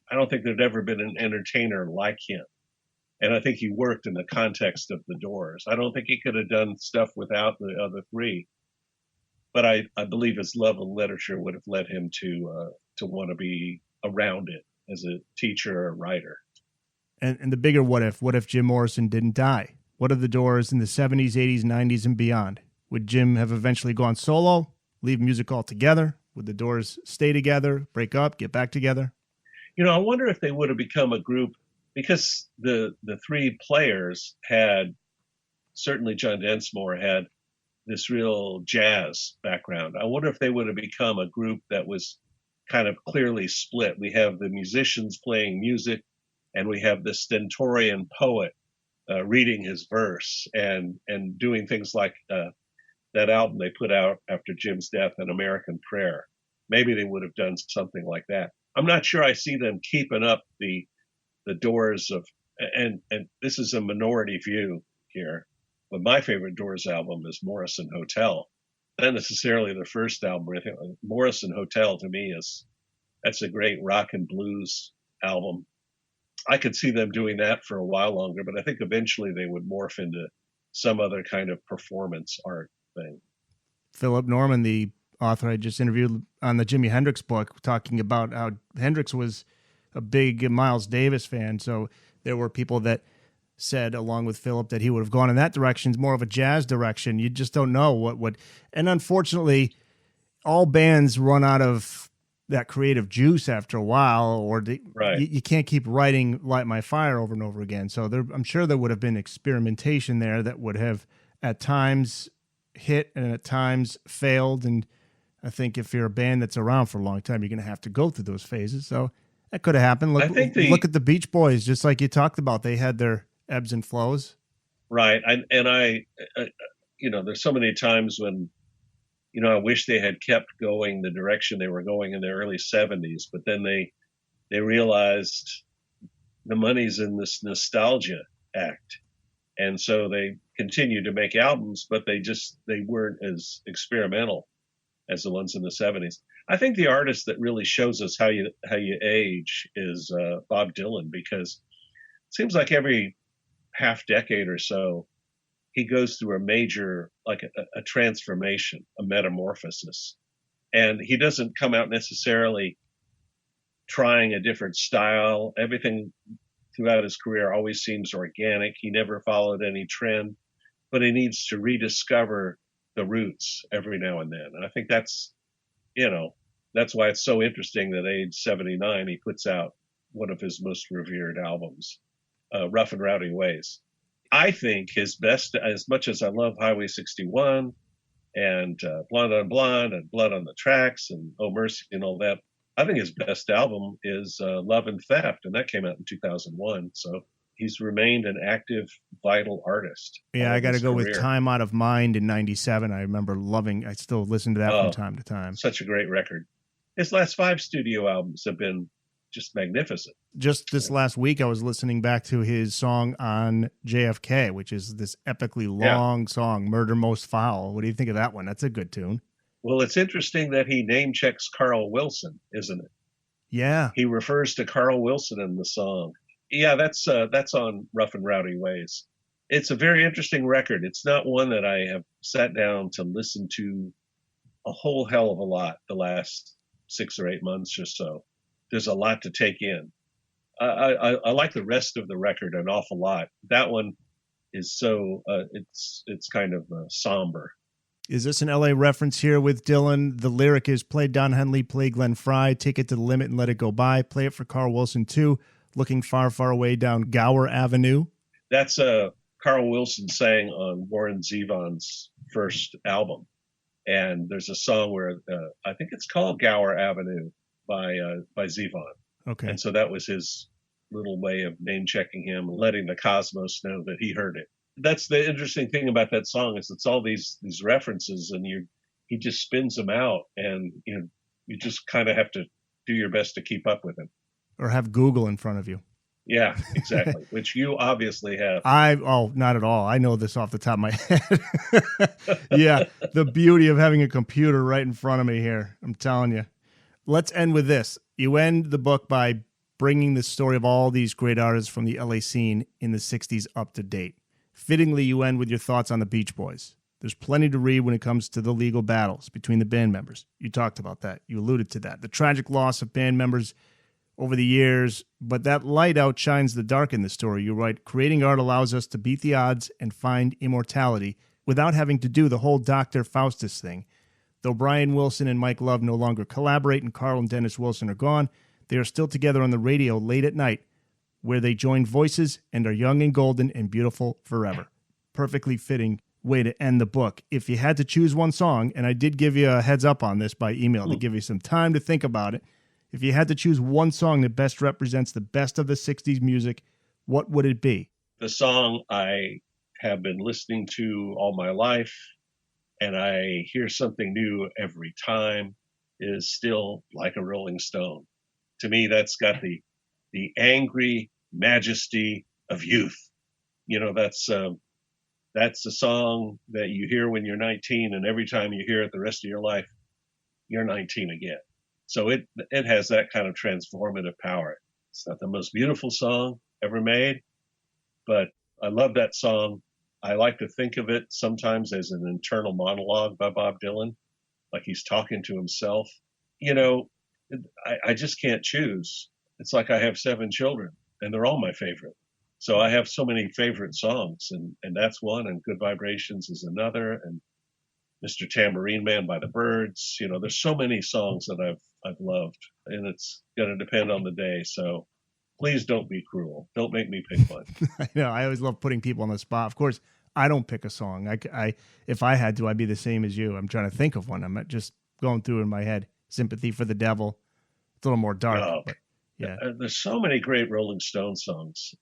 I don't think there'd ever been an entertainer like him. And I think he worked in the context of the Doors. I don't think he could have done stuff without the other three. But I believe his love of literature would have led him to want to be around it as a teacher or writer. And the bigger what if Jim Morrison didn't die? What of the Doors in the 70s, 80s, 90s, and beyond? Would Jim have eventually gone solo, leave music altogether? Would the Doors stay together, break up, get back together? I wonder if they would have become a group, because the three players had, certainly John Densmore had this real jazz background. I wonder if they would have become a group that was kind of clearly split. We have the musicians playing music, and we have the stentorian poet reading his verse and doing things like that album they put out after Jim's death, An American Prayer. Maybe they would have done something like that. I'm not sure I see them keeping up the Doors of, and this is a minority view here, but my favorite Doors album is Morrison Hotel. Not necessarily the first album. I think Morrison Hotel to me that's a great rock and blues album. I could see them doing that for a while longer, but I think eventually they would morph into some other kind of performance art thing. Philip Norman, the author I just interviewed on the Jimi Hendrix book, talking about how Hendrix was a big Miles Davis fan. So there were people that said, along with Philip, that he would have gone in that direction, more of a jazz direction. You just don't know what would. And unfortunately, all bands run out of that creative juice after a while, or right. You can't keep writing Light My Fire over and over again. So I'm sure there would have been experimentation there that would have at times hit and at times failed. And I think if you're a band that's around for a long time, you're going to have to go through those phases. So that could have happened. Look at the Beach Boys, just like you talked about. They had their ebbs and flows. Right. I there's so many times when, I wish they had kept going the direction they were going in the early 70s, but then they realized the money's in this nostalgia act. And so they continued to make albums, but they weren't as experimental as the ones in the 70s. I think the artist that really shows us how you age is Bob Dylan, because it seems like every half decade or so, he goes through a major, like a transformation, a metamorphosis. And he doesn't come out necessarily trying a different style. Everything throughout his career always seems organic. He never followed any trend, but he needs to rediscover the roots every now and then. And I think that's why it's so interesting that at age 79, he puts out one of his most revered albums, Rough and Rowdy Ways. I think his best, as much as I love Highway 61 and Blonde on Blonde and Blood on the Tracks and Oh Mercy and all that, I think his best album is Love and Theft, and that came out in 2001. So he's remained an active, vital artist. Yeah, I got to go with Time Out of Mind in 97. I remember I still listen to that from time to time. Such a great record. His last 5 studio albums have been just magnificent. Just this last week, I was listening back to his song on JFK, which is this epically long song, Murder Most Foul. What do you think of that one? That's a good tune. Well, it's interesting that he name checks Carl Wilson, isn't it? Yeah. He refers to Carl Wilson in the song. Yeah, that's on Rough and Rowdy Ways. It's a very interesting record. It's not one that I have sat down to listen to a whole hell of a lot the last 6 or 8 months or so. There's a lot to take in. I like the rest of the record an awful lot. That one is so it's kind of somber. Is this an LA reference here with Dylan? The lyric is play Don Henley, play Glenn Frey, take it to the limit and let it go by. Play it for Carl Wilson too, looking far, far away down Gower Avenue. That's Carl Wilson sang on Warren Zevon's first album. And there's a song where I think it's called Gower Avenue by Zevon. Okay. And so that was his little way of name checking him, letting the cosmos know that he heard it. That's the interesting thing about that song is it's all these references, and he just spins them out, and you just kind of have to do your best to keep up with him. Or have Google in front of you. Yeah, exactly. Which you obviously have. Not at all. I know this off the top of my head. Yeah, the beauty of having a computer right in front of me here. I'm telling you. Let's end with this. You end the book by bringing the story of all these great artists from the LA scene in the 60s up to date. Fittingly, you end with your thoughts on the Beach Boys. There's plenty to read when it comes to the legal battles between the band members. You talked about that. You alluded to that. The tragic loss of band members over the years, but that light outshines the dark in the story. You write, creating art allows us to beat the odds and find immortality without having to do the whole Dr. Faustus thing. Though Brian Wilson and Mike Love no longer collaborate and Carl and Dennis Wilson are gone, they are still together on the radio late at night, where they join voices and are young and golden and beautiful forever. Perfectly fitting way to end the book. If you had to choose one song, and I did give you a heads up on this by email to give you some time to think about it, if you had to choose one song that best represents the best of the 60s music, what would it be? The song I have been listening to all my life, and I hear something new every time, is Still Like a Rolling Stone. To me, that's got the angry majesty of youth. That's a song that you hear when you're 19, and every time you hear it the rest of your life, you're 19 again. So it has that kind of transformative power. It's not the most beautiful song ever made, but I love that song. I like to think of it sometimes as an internal monologue by Bob Dylan, like he's talking to himself. I just can't choose. It's like I have 7 children, and they're all my favorite. So I have so many favorite songs, and that's one, and Good Vibrations is another, and Mr. Tambourine Man by the Byrds. There's so many songs that I've loved, and it's going to depend on the day. So please don't be cruel. Don't make me pick one. I know. I always love putting people on the spot. Of course, I don't pick a song. If I had to, I'd be the same as you. I'm trying to think of one. I'm not just going through in my head. Sympathy for the Devil. It's a little more dark. But yeah. There's so many great Rolling Stone songs.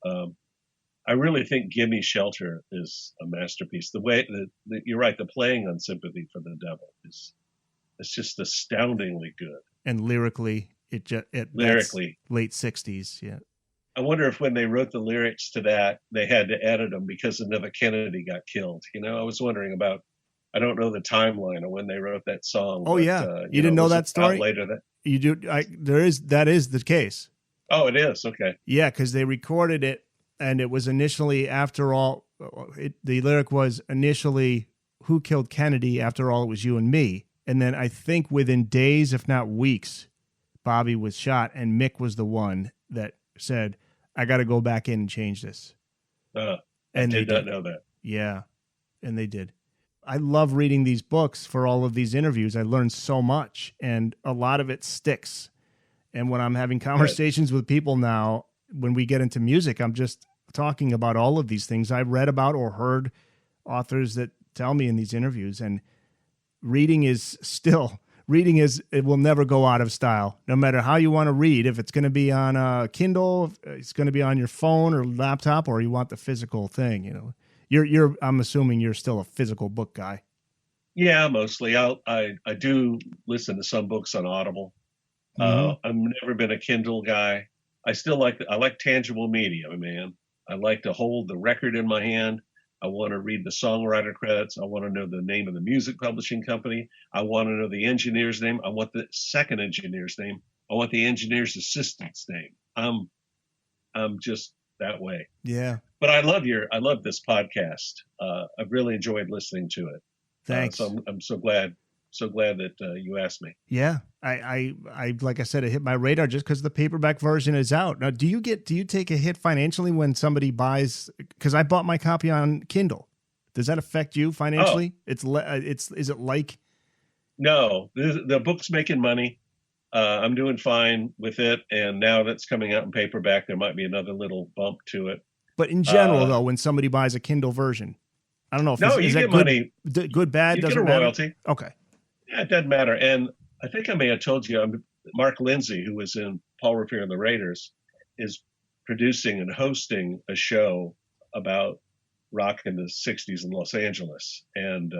I really think Gimme Shelter is a masterpiece. The way that you're right, the playing on Sympathy for the Devil it's just astoundingly good. And lyrically, lyrically late 60s. Yeah. I wonder if when they wrote the lyrics to that, they had to edit them because another Kennedy got killed. I was wondering about. I don't know the timeline of when they wrote that song. Oh, but, yeah. You didn't know that story? Later that you do. That is the case. Oh, it is. Okay. Yeah, because they recorded it, and it was initially, after all, the lyric was initially, who killed Kennedy? After all, it was you and me. And then I think within days, if not weeks, Bobby was shot, and Mick was the one that said, I got to go back in and change this. I did not know that. Yeah, and they did. I love reading these books for all of these interviews. I learned so much, and a lot of it sticks. And when I'm having conversations with people now, when we get into music, I'm just talking about all of these things I read about or heard authors that tell me in these interviews. And it will never go out of style, no matter how you want to read. If it's going to be on a Kindle, if it's going to be on your phone or laptop, or you want the physical thing, I'm assuming you're still a physical book guy. Yeah, mostly. I do listen to some books on Audible. I've never been a Kindle guy. I like tangible media, man. I like to hold the record in my hand. I want to read the songwriter credits. I want to know the name of the music publishing company. I want to know the engineer's name. I want the second engineer's name. I want the engineer's assistant's name. I'm just that way. Yeah. But I love this podcast. I've really enjoyed listening to it. Thanks. So I'm so glad that you asked me. Yeah. I like I said, it hit my radar just because the paperback version is out. Now, do you take a hit financially when somebody buys? Because I bought my copy on Kindle. Does that affect you financially? Oh. Is it like? No, the book's making money. I'm doing fine with it. And now that's coming out in paperback, there might be another little bump to it. But in general, though, when somebody buys a Kindle version, I don't know if you get money. Good, bad, you doesn't get a royalty. Matter? Okay. Yeah, it doesn't matter. And I think I may have told you, Mark Lindsay, who was in Paul Revere and the Raiders, is producing and hosting a show about rock in the 60s in Los Angeles. And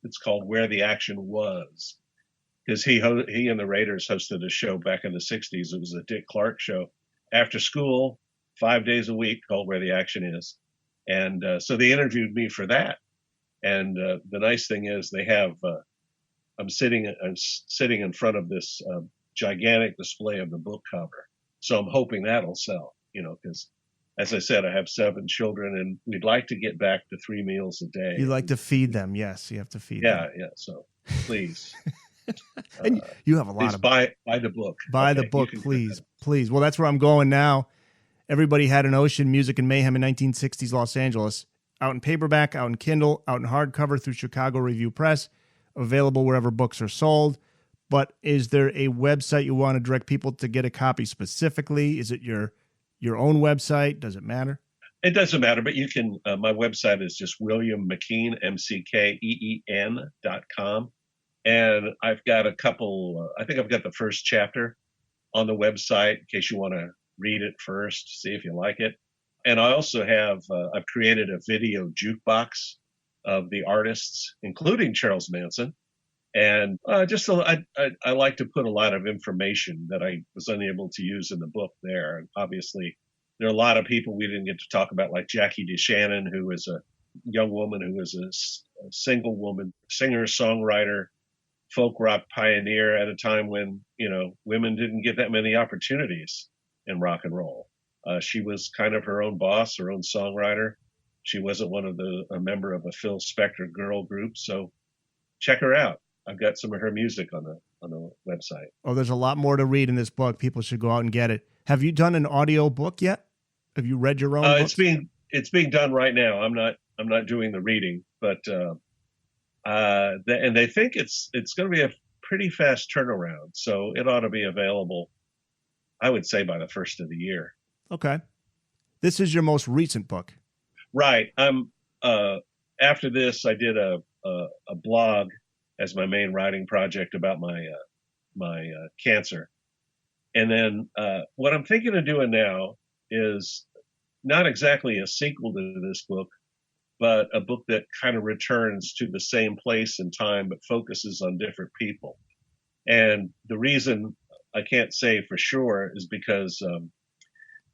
it's called Where the Action Was. Because he and the Raiders hosted a show back in the 60s. It was a Dick Clark show after school, 5 days a week, called Where the Action Is. And so they interviewed me for that. And the nice thing is they have, I'm sitting in front of this gigantic display of the book cover. So I'm hoping that'll sell, because as I said, I have 7 children and we'd like to get back to 3 meals a day. You like to feed them. Yes, you have to feed them. Yeah. So please. And you have a lot of buy the book. Buy the book, please. Well, that's where I'm going now. Everybody Had an Ocean, Music and Mayhem in 1960s Los Angeles. Out in paperback, out in Kindle, out in hardcover through Chicago Review Press. Available wherever books are sold. But is there a website you want to direct people to get a copy specifically? Is it your own website? Does it matter? It doesn't matter, but you can. My website is just William McKeen, McKeen.com. And I've got a couple, I think I've got the first chapter on the website in case you want to read it first, see if you like it. And I also have, I've created a video jukebox of the artists, including Charles Manson. And I like to put a lot of information that I was unable to use in the book there. And obviously, there are a lot of people we didn't get to talk about, like Jackie DeShannon, who is a young woman who was a single woman, singer, songwriter, folk rock pioneer at a time when, women didn't get that many opportunities in rock and roll. She was kind of her own boss, her own songwriter. She wasn't a member of a Phil Spector girl group. So check her out. I've got some of her music on the website. Oh, there's a lot more to read in this book. People should go out and get it. Have you done an audio book yet? Have you read your own books? It's being done right now. I'm not doing the reading, but and they think it's going to be a pretty fast turnaround, so it ought to be available, I would say, by the first of the year. Okay. This is your most recent book. Right. After this, I did a blog as my main writing project about my cancer. And then what I'm thinking of doing now is not exactly a sequel to this book, but a book that kind of returns to the same place and time, but focuses on different people. And the reason I can't say for sure is because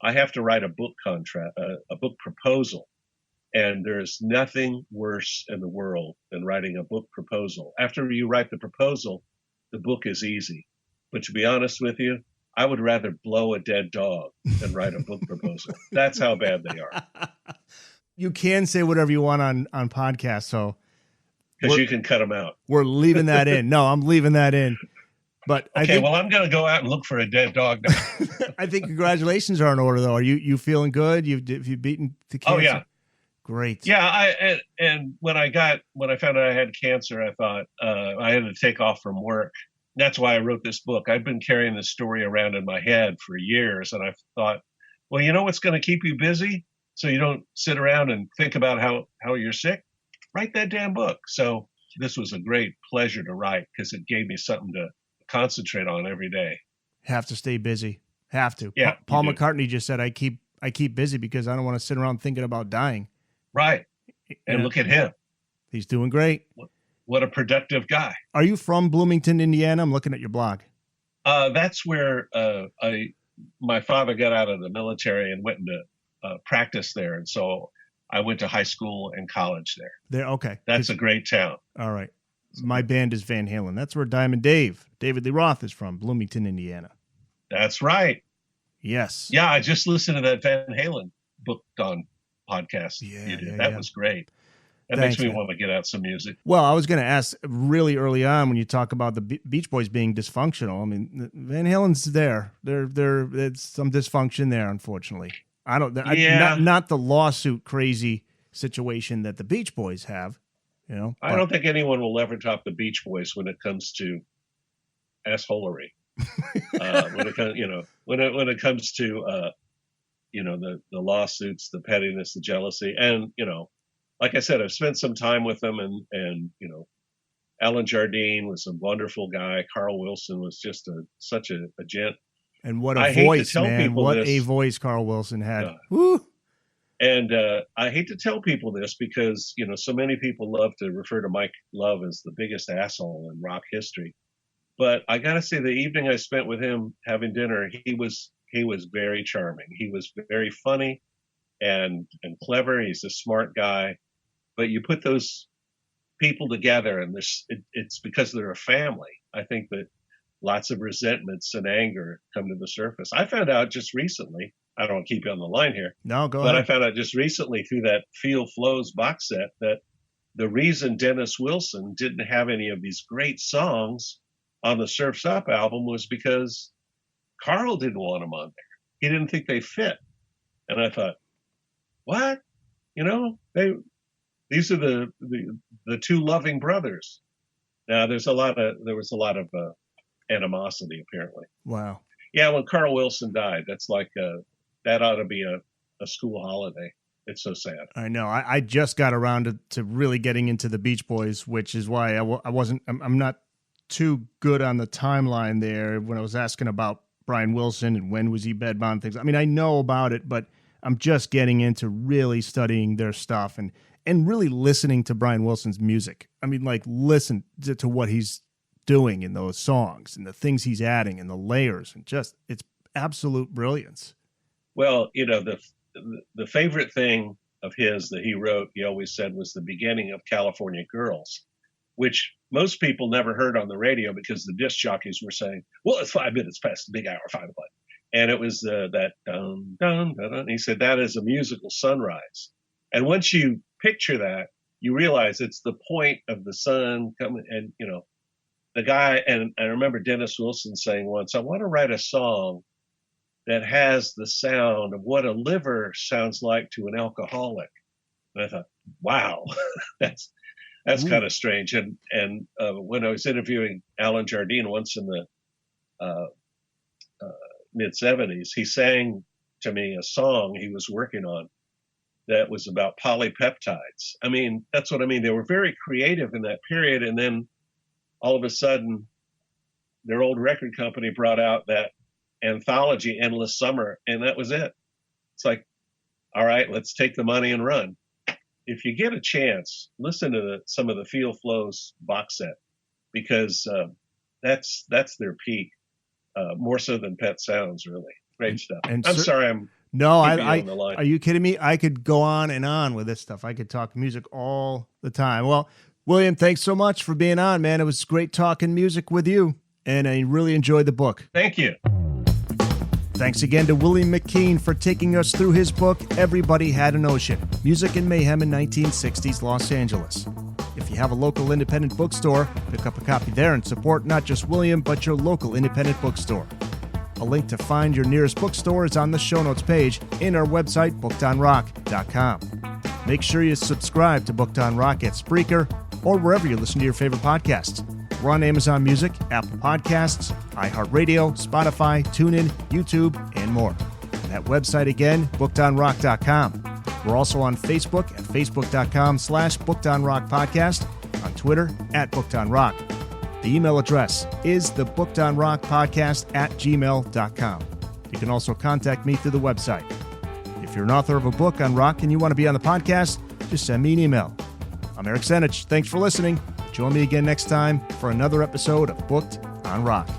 I have to write a book proposal. And there's nothing worse in the world than writing a book proposal. After you write the proposal, the book is easy. But to be honest with you, I would rather blow a dead dog than write a book proposal. That's how bad they are. You can say whatever you want on podcasts, so because you can cut them out. We're leaving that in. No, I'm leaving that in. But okay, well, I'm going to go out and look for a dead dog now. I think congratulations are in order, though. Are you feeling good? Have you beaten the cancer? Oh yeah, great. Yeah, and when I found out I had cancer, I thought I had to take off from work. That's why I wrote this book. I've been carrying this story around in my head for years, and I thought, well, you know what's going to keep you busy? So you don't sit around and think about how you're sick? Write that damn book. So this was a great pleasure to write because it gave me something to concentrate on every day. Have to stay busy. Have to. Yeah. Paul McCartney just said, I keep busy because I don't want to sit around thinking about dying. Right. And look at him. He's doing great. What a productive guy. Are you from Bloomington, Indiana? I'm looking at your blog. That's where my father got out of the military and went into practice there. And so I went to high school and college there. Okay. That's a great town. All right. My band is Van Halen. That's where David Lee Roth is from, Bloomington, Indiana. That's right. Yes. Yeah, I just listened to that Van Halen Booked On podcast you did. That was great. That makes me want to get out some music. Well, I was going to ask really early on when you talk about the Beach Boys being dysfunctional. I mean, Van Halen's there. There's some dysfunction there, unfortunately. Not the lawsuit crazy situation that the Beach Boys have. You know, I don't think anyone will ever top the Beach Boys when it comes to assholery. When it comes to the lawsuits, the pettiness, the jealousy, and like I said, I've spent some time with them, and Alan Jardine was a wonderful guy. Carl Wilson was just such a gent. And what a voice, man! What a voice Carl Wilson had. Woo! And I hate to tell people this because so many people love to refer to Mike Love as the biggest asshole in rock history. But I got to say, the evening I spent with him having dinner, he was very charming. He was very funny and clever. He's a smart guy. But you put those people together, and it's because they're a family. I think that lots of resentments and anger come to the surface. I found out just recently, I don't want to keep you on the line here. No, go ahead. But I found out just recently through that Feel Flows box set that the reason Dennis Wilson didn't have any of these great songs on the Surf's Up album was because Carl didn't want them on there. He didn't think they fit. And I thought, what? These are the two loving brothers. Now there was a lot of animosity apparently. Wow. Yeah, when Carl Wilson died, that's like that ought to be a school holiday. It's so sad. I know. I just got around to really getting into the Beach Boys, which is why I'm not too good on the timeline there when I was asking about Brian Wilson and when was he bedbound things. I mean, I know about it, but I'm just getting into really studying their stuff and really listening to Brian Wilson's music. I mean, like listen to what he's doing in those songs and the things he's adding and the layers and just it's absolute brilliance. Well, the favorite thing of his that he wrote, he always said was the beginning of California Girls, which most people never heard on the radio because the disc jockeys were saying, well, it's 5 minutes past the big hour, 5 o'clock. And it was that dun, dun, dun, dun. He said that is a musical sunrise. And once you picture that, you realize it's the point of the sun coming and, the guy, and I remember Dennis Wilson saying once, I want to write a song that has the sound of what a liver sounds like to an alcoholic. And I thought, wow, that's kind of strange. And when I was interviewing Alan Jardine once in the mid-'70s, he sang to me a song he was working on that was about polypeptides. I mean, that's what I mean. They were very creative in that period. And then all of a sudden, their old record company brought out that anthology, Endless Summer, and that was it. It's like, all right, let's take the money and run. If you get a chance, listen to some of the Feel Flows box set because that's their peak, more so than Pet Sounds, really. Great stuff. I'm sorry, are you kidding me? I could go on and on with this stuff. I could talk music all the time. Well, William, thanks so much for being on, man. It was great talking music with you, and I really enjoyed the book. Thank you. Thanks again to William McKeen for taking us through his book, Everybody Had an Ocean, Music and Mayhem in 1960s Los Angeles. If you have a local independent bookstore, pick up a copy there and support not just William, but your local independent bookstore. A link to find your nearest bookstore is on the show notes page in our website, bookedonrock.com. Make sure you subscribe to Booked on Rock at Spreaker or wherever you listen to your favorite podcasts. We're on Amazon Music, Apple Podcasts, iHeartRadio, Spotify, TuneIn, YouTube, and more. And that website again, bookedonrock.com. We're also on Facebook at facebook.com/bookedonrockpodcast, on Twitter at bookedonrock. The email address is thebookedonrockpodcast@gmail.com. You can also contact me through the website. If you're an author of a book on rock and you want to be on the podcast, just send me an email. I'm Eric Senich. Thanks for listening. Join me again next time for another episode of Booked on Rock.